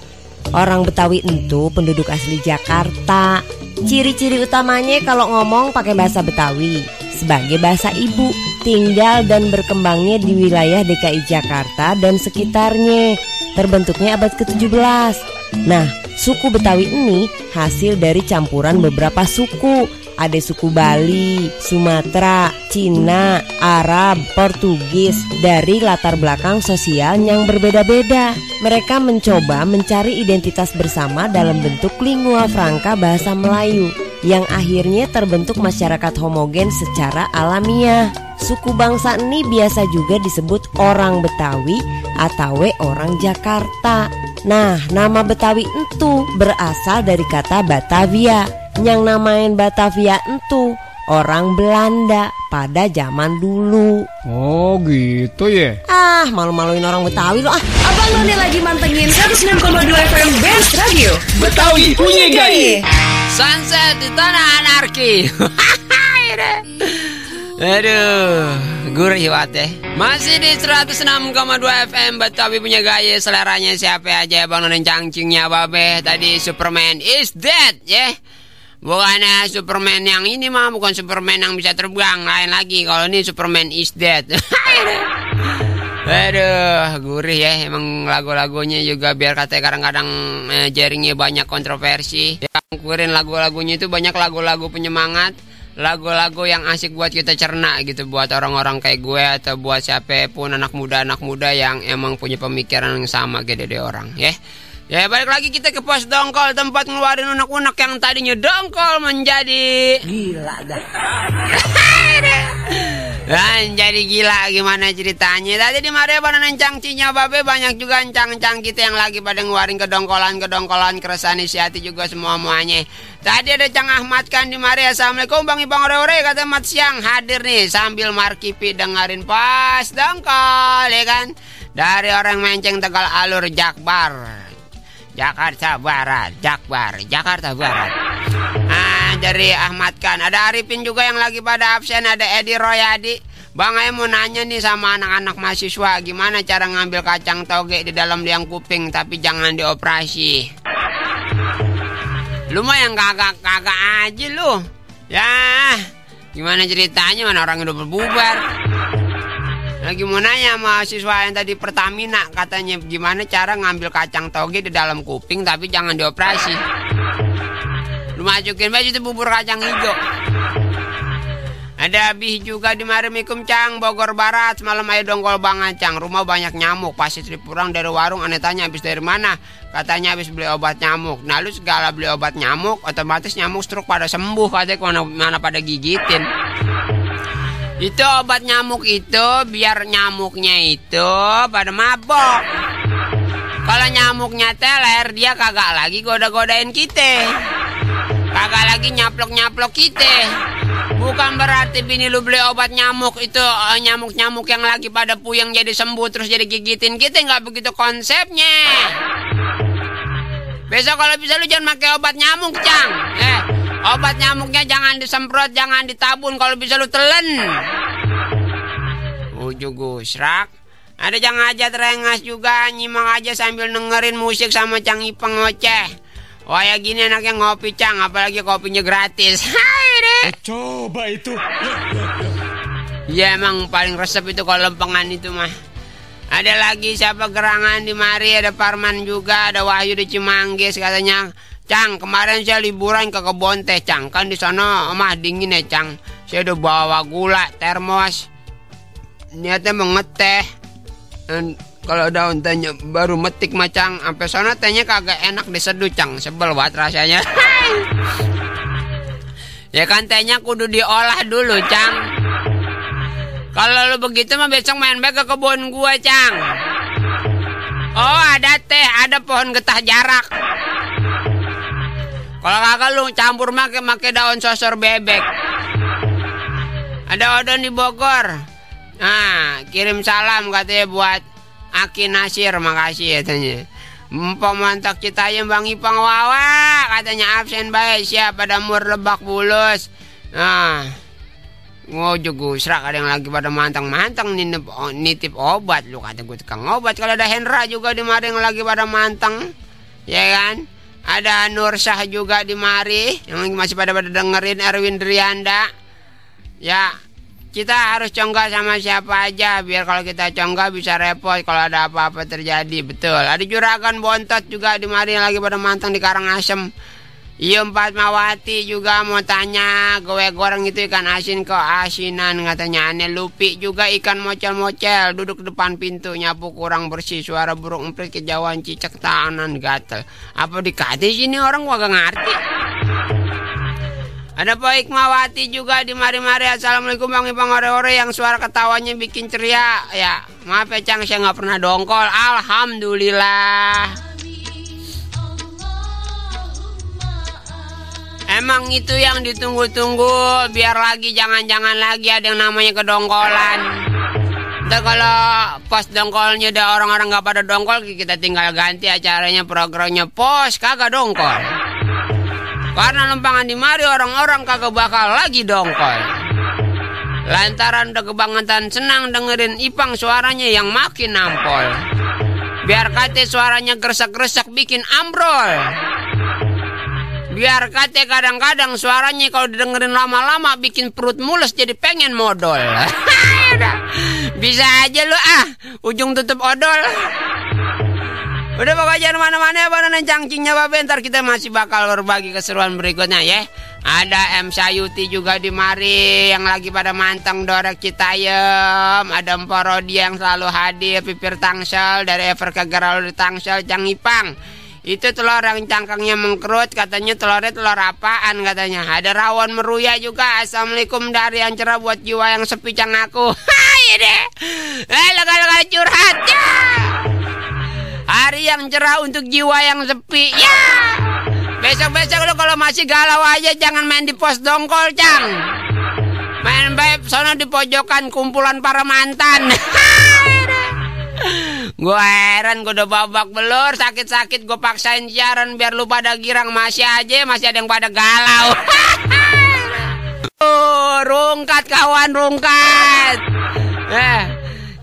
orang Betawi itu penduduk asli Jakarta. Ciri-ciri utamanya kalau ngomong pakai bahasa Betawi sebagai bahasa ibu, tinggal dan berkembangnya di wilayah DKI Jakarta dan sekitarnya. Terbentuknya abad ke-17. Nah, suku Betawi ini hasil dari campuran beberapa suku. Ada suku Bali, Sumatera, Cina, Arab, Portugis dari latar belakang sosial yang berbeda-beda. Mereka mencoba mencari identitas bersama dalam bentuk lingua franca bahasa Melayu yang akhirnya terbentuk masyarakat homogen secara alamiah. Suku bangsa ini biasa juga disebut orang Betawi atau orang Jakarta. Nah, nama Betawi itu berasal dari kata Batavia. Yang namain Batavia itu orang Belanda pada zaman dulu. Oh gitu ya. Malu-maluin orang Betawi lo. Abang None lagi mantengin 106,2 FM Benz Radio. Betawi punya gaya. Sunset di tanah anarki. Aduh, gurih banget ya. Masih di 106,2 FM Betawi punya gaya. Seleranya siapa aja, Bang None cangcingnya babe. Tadi Superman is dead ya. Bukannya Superman yang ini mah, bukan Superman yang bisa terbang, lain lagi. Kalau ini Superman is dead. Aduh, gurih ya. Emang lagu-lagunya juga biar katanya kadang-kadang jaringnya banyak kontroversi. Yang kurin lagu-lagunya itu banyak lagu-lagu penyemangat, lagu-lagu yang asik buat kita cerna gitu, buat orang-orang kayak gue atau buat siapa pun anak muda yang emang punya pemikiran yang sama kayak dede orang ya. Ya, balik lagi kita ke pos dongkol, tempat ngeluarin unek-unek yang tadinya dongkol menjadi gila dah. Dan jadi gila gimana ceritanya. Tadi di Maria pada nencang-cinya babe, banyak juga encang-encang kita yang lagi pada ngeluarin kedongkolan, keresahan isi hati juga semuanya. Tadi ada Cang Ahmad kan di Maria. Assalamualaikum Bang Ibang Ore-ore, kata Mat Siang hadir nih sambil markipi dengerin pos dongkol ya kan. Dari orang Menceng Tegal Alur Jakbar, Jakarta Barat. Dari Ahmad kan. Ada Arifin juga yang lagi pada absen. Ada Edi Royadi. Bang, saya mau nanya nih sama anak-anak mahasiswa, gimana cara ngambil kacang toge di dalam liang kuping tapi jangan dioperasi? Lu mah yang kagak aja lu. Ya, gimana ceritanya, mana orang udah berbubar. Lagi mau nanya mahasiswa yang tadi Pertamina, katanya gimana cara ngambil kacang toge di dalam kuping tapi jangan dioperasi. Lu masukin baju itu bubur kacang hijau. Ada Bih juga di Marimikum Cang, Bogor Barat. Semalam ayo dongkol banget Cang, rumah banyak nyamuk. Pas istri pulang dari warung, aneh tanya habis dari mana. Katanya habis beli obat nyamuk. Nah lu segala beli obat nyamuk, otomatis nyamuk stroke pada sembuh. Katanya mana pada gigitin. Itu obat nyamuk itu biar nyamuknya itu pada mabok. Kalau nyamuknya teler, dia kagak lagi goda-godain kita. Kagak lagi nyaplok-nyaplok kita. Bukan berarti bini lu beli obat nyamuk itu nyamuk-nyamuk yang lagi pada puyeng jadi sembuh terus jadi gigitin kita. Nggak begitu konsepnya. Besok kalau bisa lu jangan pakai obat nyamuk, Cang. Obat nyamuknya jangan disemprot, jangan ditabun. Kalau bisa lu telen. Ujung gusrak. Ada Cang aja terengas juga, nyimak aja sambil dengerin musik sama Cang Ipang ngoceh. Wah ya gini enaknya ngopi, Cang, apalagi kopinya gratis. Hai deh. Coba itu. Ya emang paling resep itu kalau lempengan itu mah. Ada lagi siapa gerangan di mari, ada Parman juga, ada Wahyu di Cimanggis katanya. Cang, kemarin saya liburan ke kebon teh, Cang. Kan di sana mah dingin ya, Cang. Saya udah bawa gula, termos. Niatnya mau ngeteh. Dan kalau daun tehnya baru metik macang, sampai sana tehnya kagak enak diseduh, Cang. Sebel banget rasanya. Ya kan tehnya kudu diolah dulu, Cang. Kalau lu begitu mah besok main back ke kebun gua, Cang. Oh, ada teh, ada pohon getah jarak. Kalau kagak lu campur make daun sosor bebek. Ada Odon di Bogor. Nah, kirim salam katanya buat Aki Nasir, makasih katanya. Pemantak Citayam Bang Ipang Wawa katanya absen baik siap pada Mur Lebak Bulus. Nah, ngojok gusrak ada yang lagi pada mantang-mantang nitip obat. Lu kata gue tukang obat. Kalau ada Hendra juga di mari yang lagi pada mantang, ya kan? Ada Nur Syah juga di mari yang masih pada dengerin Erwin Drianda. Ya, kita harus congga sama siapa aja biar kalau kita congga bisa repot kalau ada apa-apa terjadi. Betul. Ada Juragan Bontot juga di mari yang lagi pada mantang di Karangasem. Iya Fatmawati juga mau tanya, gue goreng itu ikan asin kok asinan katanya. Aneh Lupi juga ikan mocel-mocel duduk depan pintu nyapu kurang bersih, suara burung emprit kejauhan cicak tahanan gatel. Apa dikati sini orang gua gak ngerti. Ada Pak Hikmawati juga di mari-mari. Assalamualaikum Bang Ipang ore-ore yang suara ketawanya bikin ceria. Ya maaf ya Cang, saya gak pernah dongkol. Alhamdulillah. Emang itu yang ditunggu-tunggu, biar lagi jangan-jangan lagi ada yang namanya kedongkolan. Ntar kalau pos dongkolnya udah orang-orang gak pada dongkol, kita tinggal ganti acaranya, programnya pos kagak dongkol. Karena lempangan di mari orang-orang kagak bakal lagi dongkol. Lantaran udah kebangetan senang dengerin Ipang suaranya yang makin nampol. Biar kate suaranya gresek-gresek bikin ambrol. Biar kate kadang-kadang suaranya kalau didengerin lama-lama bikin perut mules jadi pengen modal. Bisa aja lu ujung tutup odol. Udah pokoknya mana-mana ya mana cangcingnya Babe. Ntar kita masih bakal berbagi keseruan berikutnya ya. Ada M. Sayuti juga di mari yang lagi pada manteng Dorek Citayam. Ada Mpok Rodi yang selalu hadir. Pipir Tangsel dari Ever Kegeralu di Tangsel Cang Ipang. Itu telur yang cangkangnya mengkerut, katanya telurnya telur apaan katanya. Ada Rawon Meruya juga. Assalamualaikum dari yang cerah buat jiwa yang sepi Cang aku. Hai deh. Lega-lega curhat ya. Hari yang cerah untuk jiwa yang sepi ya. Besok-besok lo kalau masih galau aja jangan main di pos dongkol Cang. Main baik sono di pojokan kumpulan para mantan. Gue heran, gue udah babak belur, sakit-sakit gue paksain siaran biar lu pada girang, masih ada yang pada galau. Rungkat kawan, rungkat.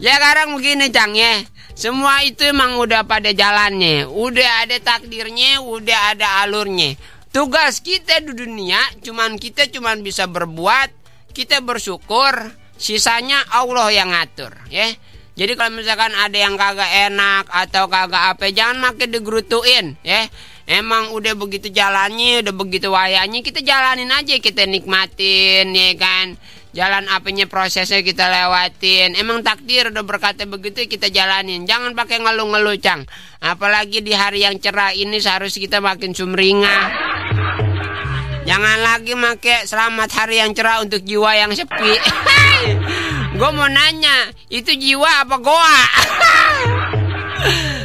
Ya sekarang begini Cang ya. Semua itu emang udah pada jalannya, udah ada takdirnya, udah ada alurnya. Tugas kita di dunia kita cuman bisa berbuat, kita bersyukur, sisanya Allah yang ngatur ya. Jadi kalau misalkan ada yang kagak enak atau kagak apa, jangan makin digerutuin ya. Emang udah begitu jalannya, udah begitu wayanya, kita jalanin aja, kita nikmatin ya kan. Jalan apanya prosesnya kita lewatin. Emang takdir udah berkata begitu, kita jalanin. Jangan pakai ngeluh-ngeluh Cang. Apalagi di hari yang cerah ini seharusnya kita makin sumringah. Jangan lagi make selamat hari yang cerah untuk jiwa yang sepi. Gue mau nanya, itu jiwa apa goa?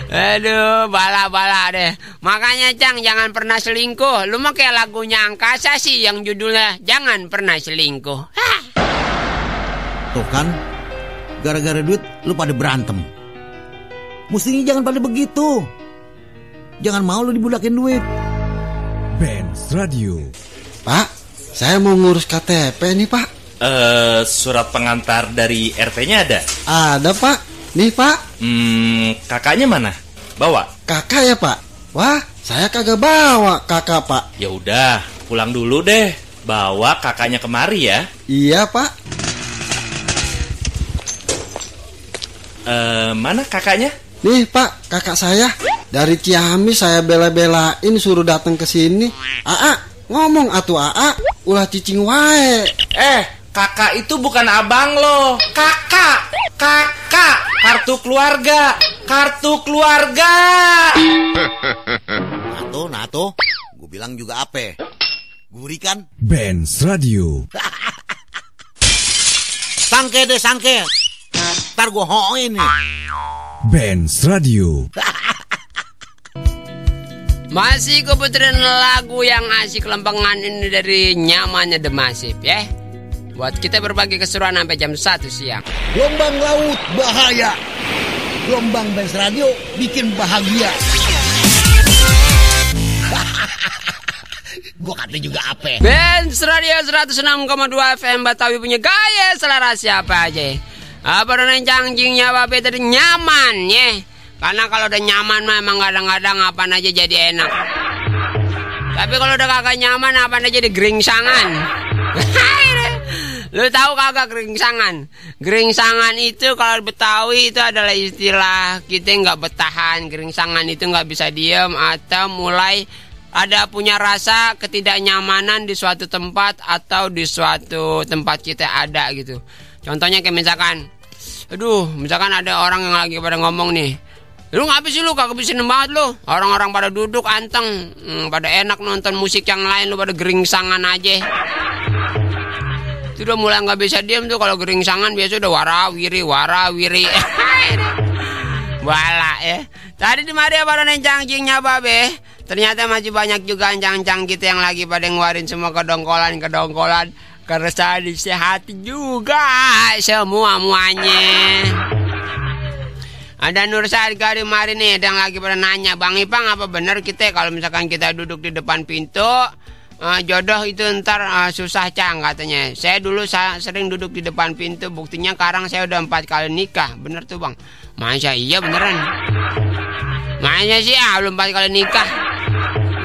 Aduh, bala-bala deh. Makanya Cang, jangan pernah selingkuh. Lu mah kayak lagunya Angkasa sih yang judulnya Jangan Pernah Selingkuh. Tuh kan, gara-gara duit lu pada berantem. Mestinya jangan pada begitu. Jangan mau lu dibudakin duit. Benz Radio. Pak, saya mau ngurus KTP nih Pak. Surat pengantar dari RT-nya ada? Ada Pak. Nih Pak. Kakaknya mana? Bawa? Kakak ya Pak? Wah, saya kagak bawa kakak Pak. Ya udah, pulang dulu deh. Bawa kakaknya kemari ya. Iya Pak. Mana kakaknya? Nih Pak, kakak saya. Dari Ciamis saya bela-belain suruh datang ke sini. Ngomong atuh ulah cicing wae. Kakak itu bukan abang lo. Kakak. Kartu keluarga. Nato, gue bilang juga apa? Gurih kan? Benz Radio. Sangke. Ntar gue hoin nih. Benz Radio. Masih kebetulan lagu yang asik lempengan ini dari Nyamannya The Massive ya. Buat kita berbagi keseruan sampai jam 1 siang. Gelombang laut bahaya. Gelombang Benz Radio bikin bahagia. Gue kata juga apa? Benz Radio 106,2 FM Betawi punya gaya selera siapa aja. Apa dan canggingnya babe tadi nyaman ya. Karena kalau udah nyaman mah emang kadang-kadang apaan aja jadi enak. Tapi kalau udah kagak nyaman apaan aja jadi geringsangan. Lu tahu kagak geringsangan? Geringsangan itu kalau Betawi itu adalah istilah kita nggak betahan. Geringsangan itu nggak bisa diem atau mulai ada punya rasa ketidaknyamanan di suatu tempat atau di suatu tempat kita ada gitu. Contohnya kayak misalkan ada orang yang lagi pada ngomong nih, lu ngapa sih lu kagak bisa banget lu? Orang-orang pada duduk anteng, pada enak nonton musik yang lain, lu pada geringsangan aja. Itu udah mulai nggak bisa diam tuh kalau geringsangan biasa udah warawiri. Bala ya. Tadi di mari pada nencang-cingnya babe. Ternyata masih banyak juga ancang-ancang kita yang lagi pada ngeluarin semua kedongkolan. Keresahan di hati juga semuanya. Ada Nur Sarga di mari nih yang lagi pada nanya, Bang Ipang apa benar kita kalau misalkan kita duduk di depan pintu jodoh itu ntar susah Cang katanya. Saya dulu sering duduk di depan pintu, buktinya sekarang saya udah 4 kali nikah. Bener tuh Bang? Masa iya beneran? Masa sih belum 4 kali nikah?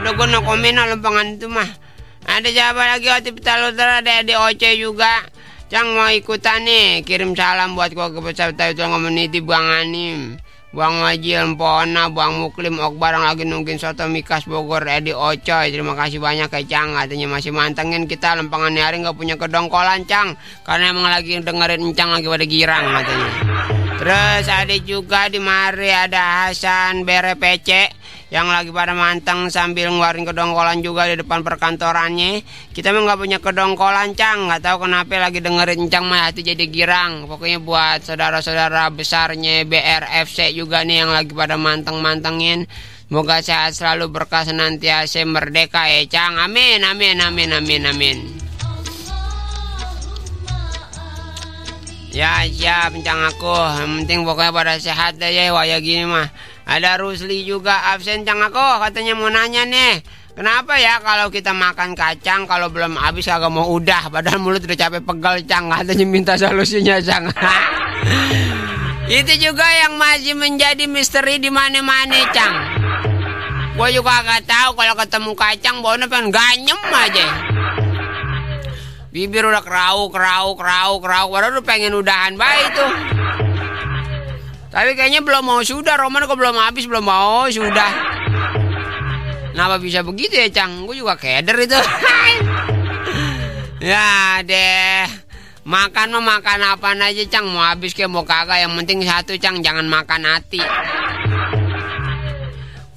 Udah gue no komen lempengan itu mah. Ada siapa lagi waktu Petaluter, ada di Oce juga. Cang mau ikutan nih, kirim salam buat gua ke peserta itu community Bang Anim, Bang Wajil, Empona, Bang Muklim, Okbar yang lagi nungguin soto Mikas Bogor, Edi Ocoy. Terima kasih banyak ya Cang, katanya masih mantengin kita lempengan hari nggak punya kedongkolan Cang, karena emang lagi dengerin Cang lagi pada girang katanya. Terus ada juga di mari ada Hasan Bere PC yang lagi pada manteng sambil ngeluarin kedongkolan juga di depan perkantorannya. Kita mah nggak punya kedongkolan Cang, nggak tahu kenapa lagi dengerin Cang mah hati jadi girang. Pokoknya buat saudara-saudara besarnya BRFC juga nih yang lagi pada mantengin. Semoga sehat selalu, berkah senantiasa, merdeka ya Cang. Amin. Ya siap Cang aku. Yang penting pokoknya pada sehat aja waya gini mah. Ada Rusli juga absen Cang aku, katanya mau nanya nih, kenapa ya kalau kita makan kacang kalau belum habis kagak mau udah, padahal mulut udah capek pegel Cang, katanya minta solusinya Cang. Itu juga yang masih menjadi misteri di mana-mana Cang. Gue juga agak tahu kalau ketemu kacang baunya pengen ganyem aja. Bibir udah kerauk, padahal udah pengen udahan baik tuh. Tapi kayaknya belum mau sudah, Roman kok belum habis, belum mau sudah. Kenapa bisa begitu ya Cang? Gue juga keder itu. Ya deh, makan mah makan apaan aja Cang, mau habis kayak mau kagak, yang penting satu Cang, jangan makan hati.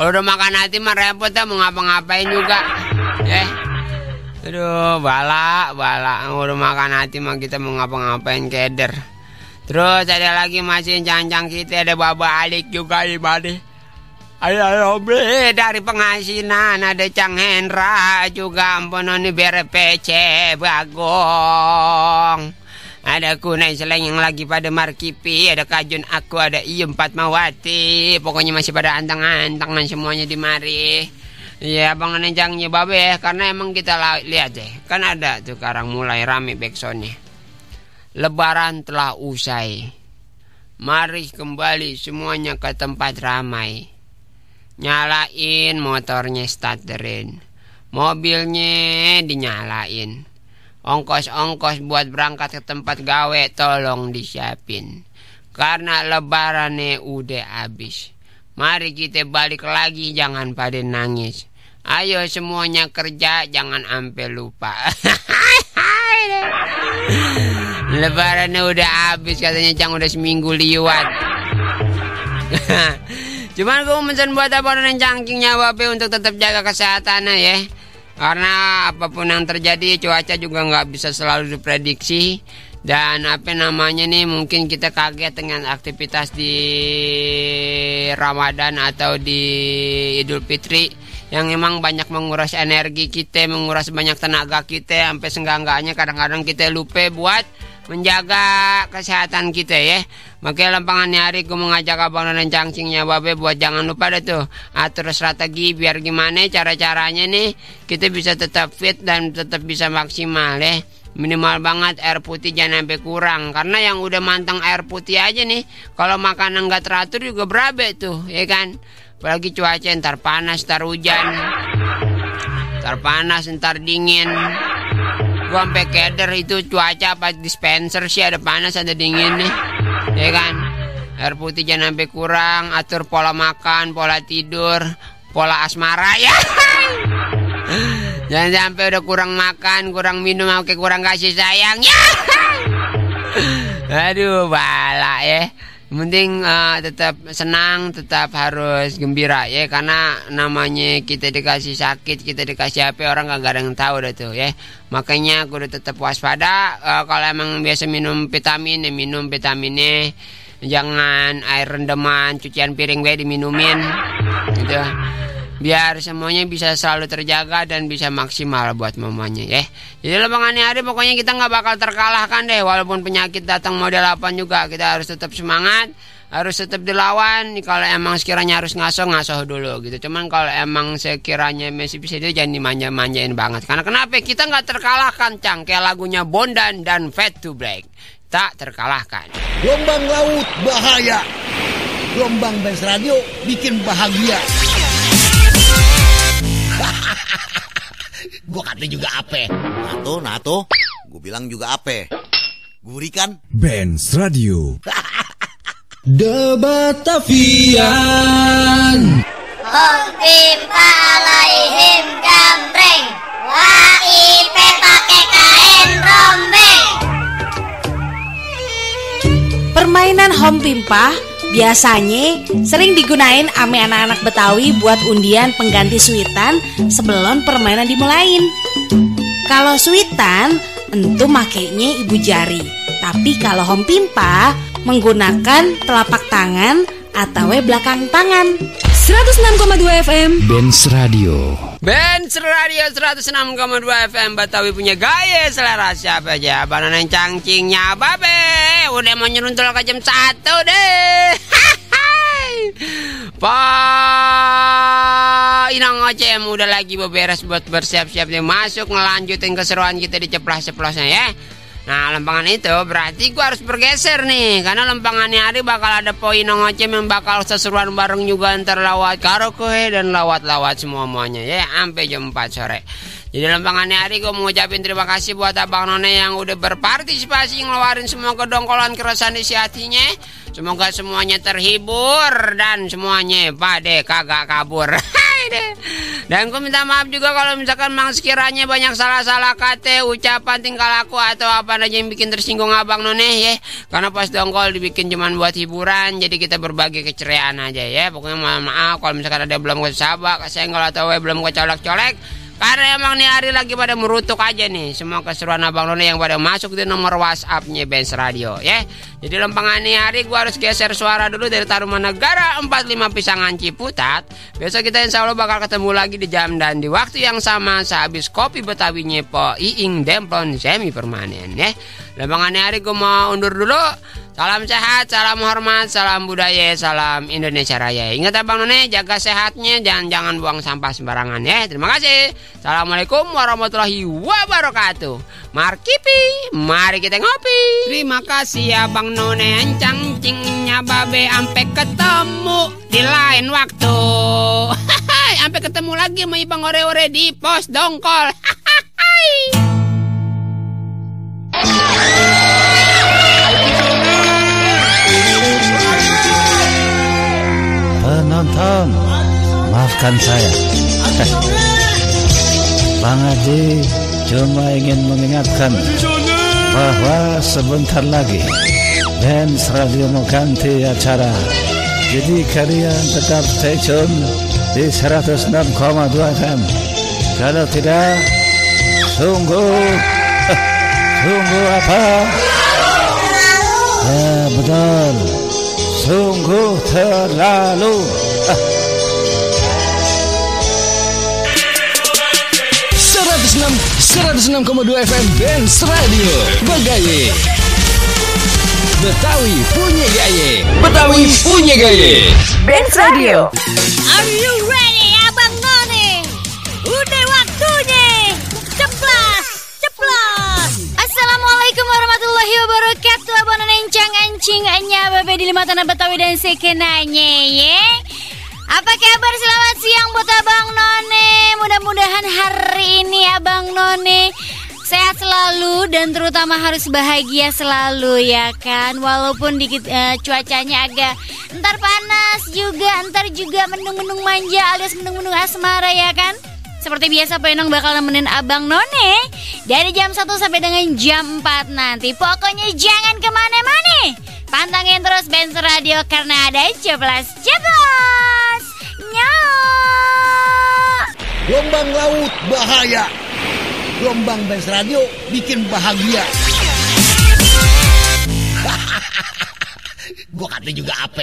Kalau udah makan hati mah repot ya, mau ngapa-ngapain juga. Aduh, bala. Udah makan hati mah kita mau ngapa-ngapain keder. Terus ada lagi masih cancang kita, ada Baba Alik juga ibadah. Ayo be dari Pengasinan, ada Cang Hendra juga, ampononi bere PC Bagong. Ada Kunai Seleng yang lagi pada markipi, ada Kajun aku, ada Iem Fatmawati. Pokoknya masih pada antang-antang dan semuanya di mari. Iya, Bang Nenjangnya Babe, karena emang kita lihat deh, kan ada tuh sekarang mulai rame backsoundnya. Lebaran telah usai. Mari kembali semuanya ke tempat ramai. Nyalain motornya, starterin. Mobilnya dinyalain. Ongkos-ongkos buat berangkat ke tempat gawe tolong disiapin. Karena lebarannya udah habis. Mari kita balik lagi, jangan pada nangis. Ayo semuanya kerja, jangan sampai lupa. Lebarannya udah habis katanya, Cang, udah seminggu liwat. Cuman gue mesen buat abang dan cangkingnya Babe untuk tetap jaga kesehatannya ya. Karena apapun yang terjadi, cuaca juga nggak bisa selalu diprediksi. Dan apa namanya nih, mungkin kita kaget dengan aktivitas di Ramadan atau di Idul Fitri yang emang banyak menguras energi kita, menguras banyak tenaga kita, sampai seenggak-enggaknya kadang-kadang kita lupa buat menjaga kesehatan kita ya. Makanya lempangannya hari gue mengajak abang dan cangcingnya Babe buat jangan lupa deh tuh atur strategi biar gimana cara-caranya nih kita bisa tetap fit dan tetap bisa maksimal ya. Minimal banget air putih jangan sampai kurang. Karena yang udah mantang air putih aja nih, kalau makanan nggak teratur juga berabe tuh, ya kan? Apalagi cuaca ntar panas, ntar hujan, ntar panas, ntar dingin. Gua sampai keder itu cuaca apa dispenser sih, ada panas ada dingin nih, ya kan? Air putih jangan sampai kurang. Atur pola makan, pola tidur, pola asmara ya. Jangan sampai udah kurang makan, kurang minum, kurang kasih sayang ya. Aduh, bala ya. Yang penting tetap senang, tetap harus gembira ya. Karena namanya kita dikasih sakit, kita dikasih apa, orang gak ada yang tahu dah tuh ya. Makanya kudu tetap waspada. Kalau emang biasa minum vitamin, ya minum vitaminnya. Jangan air rendaman, cucian piring gue diminumin gitu. Biar semuanya bisa selalu terjaga dan bisa maksimal buat mamanya ya. Jadi lempangannya hari pokoknya kita nggak bakal terkalahkan deh. Walaupun penyakit datang model apa juga, kita harus tetap semangat, harus tetap dilawan. Kalau emang sekiranya harus ngasoh dulu gitu. Cuman kalau emang sekiranya masih bisa dia jangan dimanja-manjain banget. Karena kenapa? Kita nggak terkalahkan, Cang. Kayak lagunya Bondan dan Fade to Black. Tak terkalahkan. Gelombang laut bahaya. Gelombang Benz Radio bikin bahagia. Gue kata juga ape. Nato, gue bilang juga ape. Gurih kan? Benz Radio. Debatavian. Hongpim alaihim gambreng. WIP pakai kain rombeng. Permainan Hom Pimpa biasanya sering digunain ame anak-anak Betawi buat undian pengganti suitan sebelum permainan dimulain. Kalau suitan, entu makainya ibu jari. Tapi kalau Hom Pimpa menggunakan telapak tangan atau belakang tangan. 106,2 FM Benz Radio. Benz Radio 106,2 FM Betawi punya gaya selera. Siapa aja abang yang cangcingnya Babe udah mau nyeruntul ke jam 1 deh. Pak Inang Ocem udah lagi beberes buat bersiap-siap nih masuk ngelanjutin keseruan kita di ceplos-ceplosnya ya. Nah lempangan itu berarti gue harus bergeser nih. Karena lempangannya hari bakal ada poin ngocem yang bakal seseruan bareng juga ntar lawat karaoke dan lawat-lawat semuanya ya sampai jam 4 sore. Jadi lempangannya hari gue mau ngucapin terima kasih buat Abang None yang udah berpartisipasi ngeluarin semua kedongkolan keresahan isi hatinya. Semoga semuanya terhibur dan semuanya pada kagak kabur. Dan gue minta maaf juga kalau misalkan mang sekiranya banyak salah-salah kata, ucapan, tingkah laku atau apa aja yang bikin tersinggung Abang None ya. Karena pas dongkol dibikin cuman buat hiburan, jadi kita berbagi keceriaan aja ya. Pokoknya mohon maaf kalau misalkan ada belum gue sabak, kesenggol atau belum gue colek-colek. Karena emang nih hari lagi pada merutuk aja nih semua keseruan Abang None yang pada masuk di nomor WhatsApp-nya Benz Radio ya. Jadi lempangan nih hari gua harus geser suara dulu dari Tarumanegara 45 Pisangan Ciputat. Besok kita insya Allah bakal ketemu lagi di jam dan di waktu yang sama sehabis kopi Betawi Nyepo Iing Demplon semi permanen ya. Lempangan nih hari gua mau undur dulu. Salam sehat, salam hormat, salam budaya, salam Indonesia Raya. Ingat Abang None, jaga sehatnya, jangan buang sampah sembarangan ya. Terima kasih. Assalamualaikum warahmatullahi wabarakatuh. Markipi, mari kita ngopi. Terima kasih Abang None, encang-cingnya babe, ampe ketemu di lain waktu. Ampe ketemu lagi sama Ibang Ore-Ore di Pos Dongkol. Penonton, maafkan saya. Bang Haji cuma ingin mengingatkan bahwa sebentar lagi Benz Radio mau ganti acara. Jadi kalian tetap stay tune di 106,2 FM. Kalau tidak, sungguh apa? Ya betul, sungguh terlalu. 106,2 FM Benz Radio Bagaye. Betawi punya gaya. Betawi punya gaya. Benz Radio. Are you ready, Abang None? Udah waktunya. Ceplas. Assalamualaikum warahmatullahi wabarakatuh. Abang None encang-encing babe di lima tanah Betawi dan sekenanya ya. Apa kabar? Selamat siang buat Abang None. Mudah-mudahan hari ini Abang None sehat selalu dan terutama harus bahagia selalu ya kan. Walaupun dikit cuacanya agak entar panas juga, entar juga mendung-mendung manja alias mendung-mendung asmara ya kan. Seperti biasa Penong bakal nemenin Abang None dari jam 1 sampai dengan jam 4 nanti. Pokoknya jangan kemana-mana, pantangin terus Benz Radio karena ada Ceplas. Gelombang laut bahaya, gelombang Benz Radio bikin bahagia. Gua kata juga apa?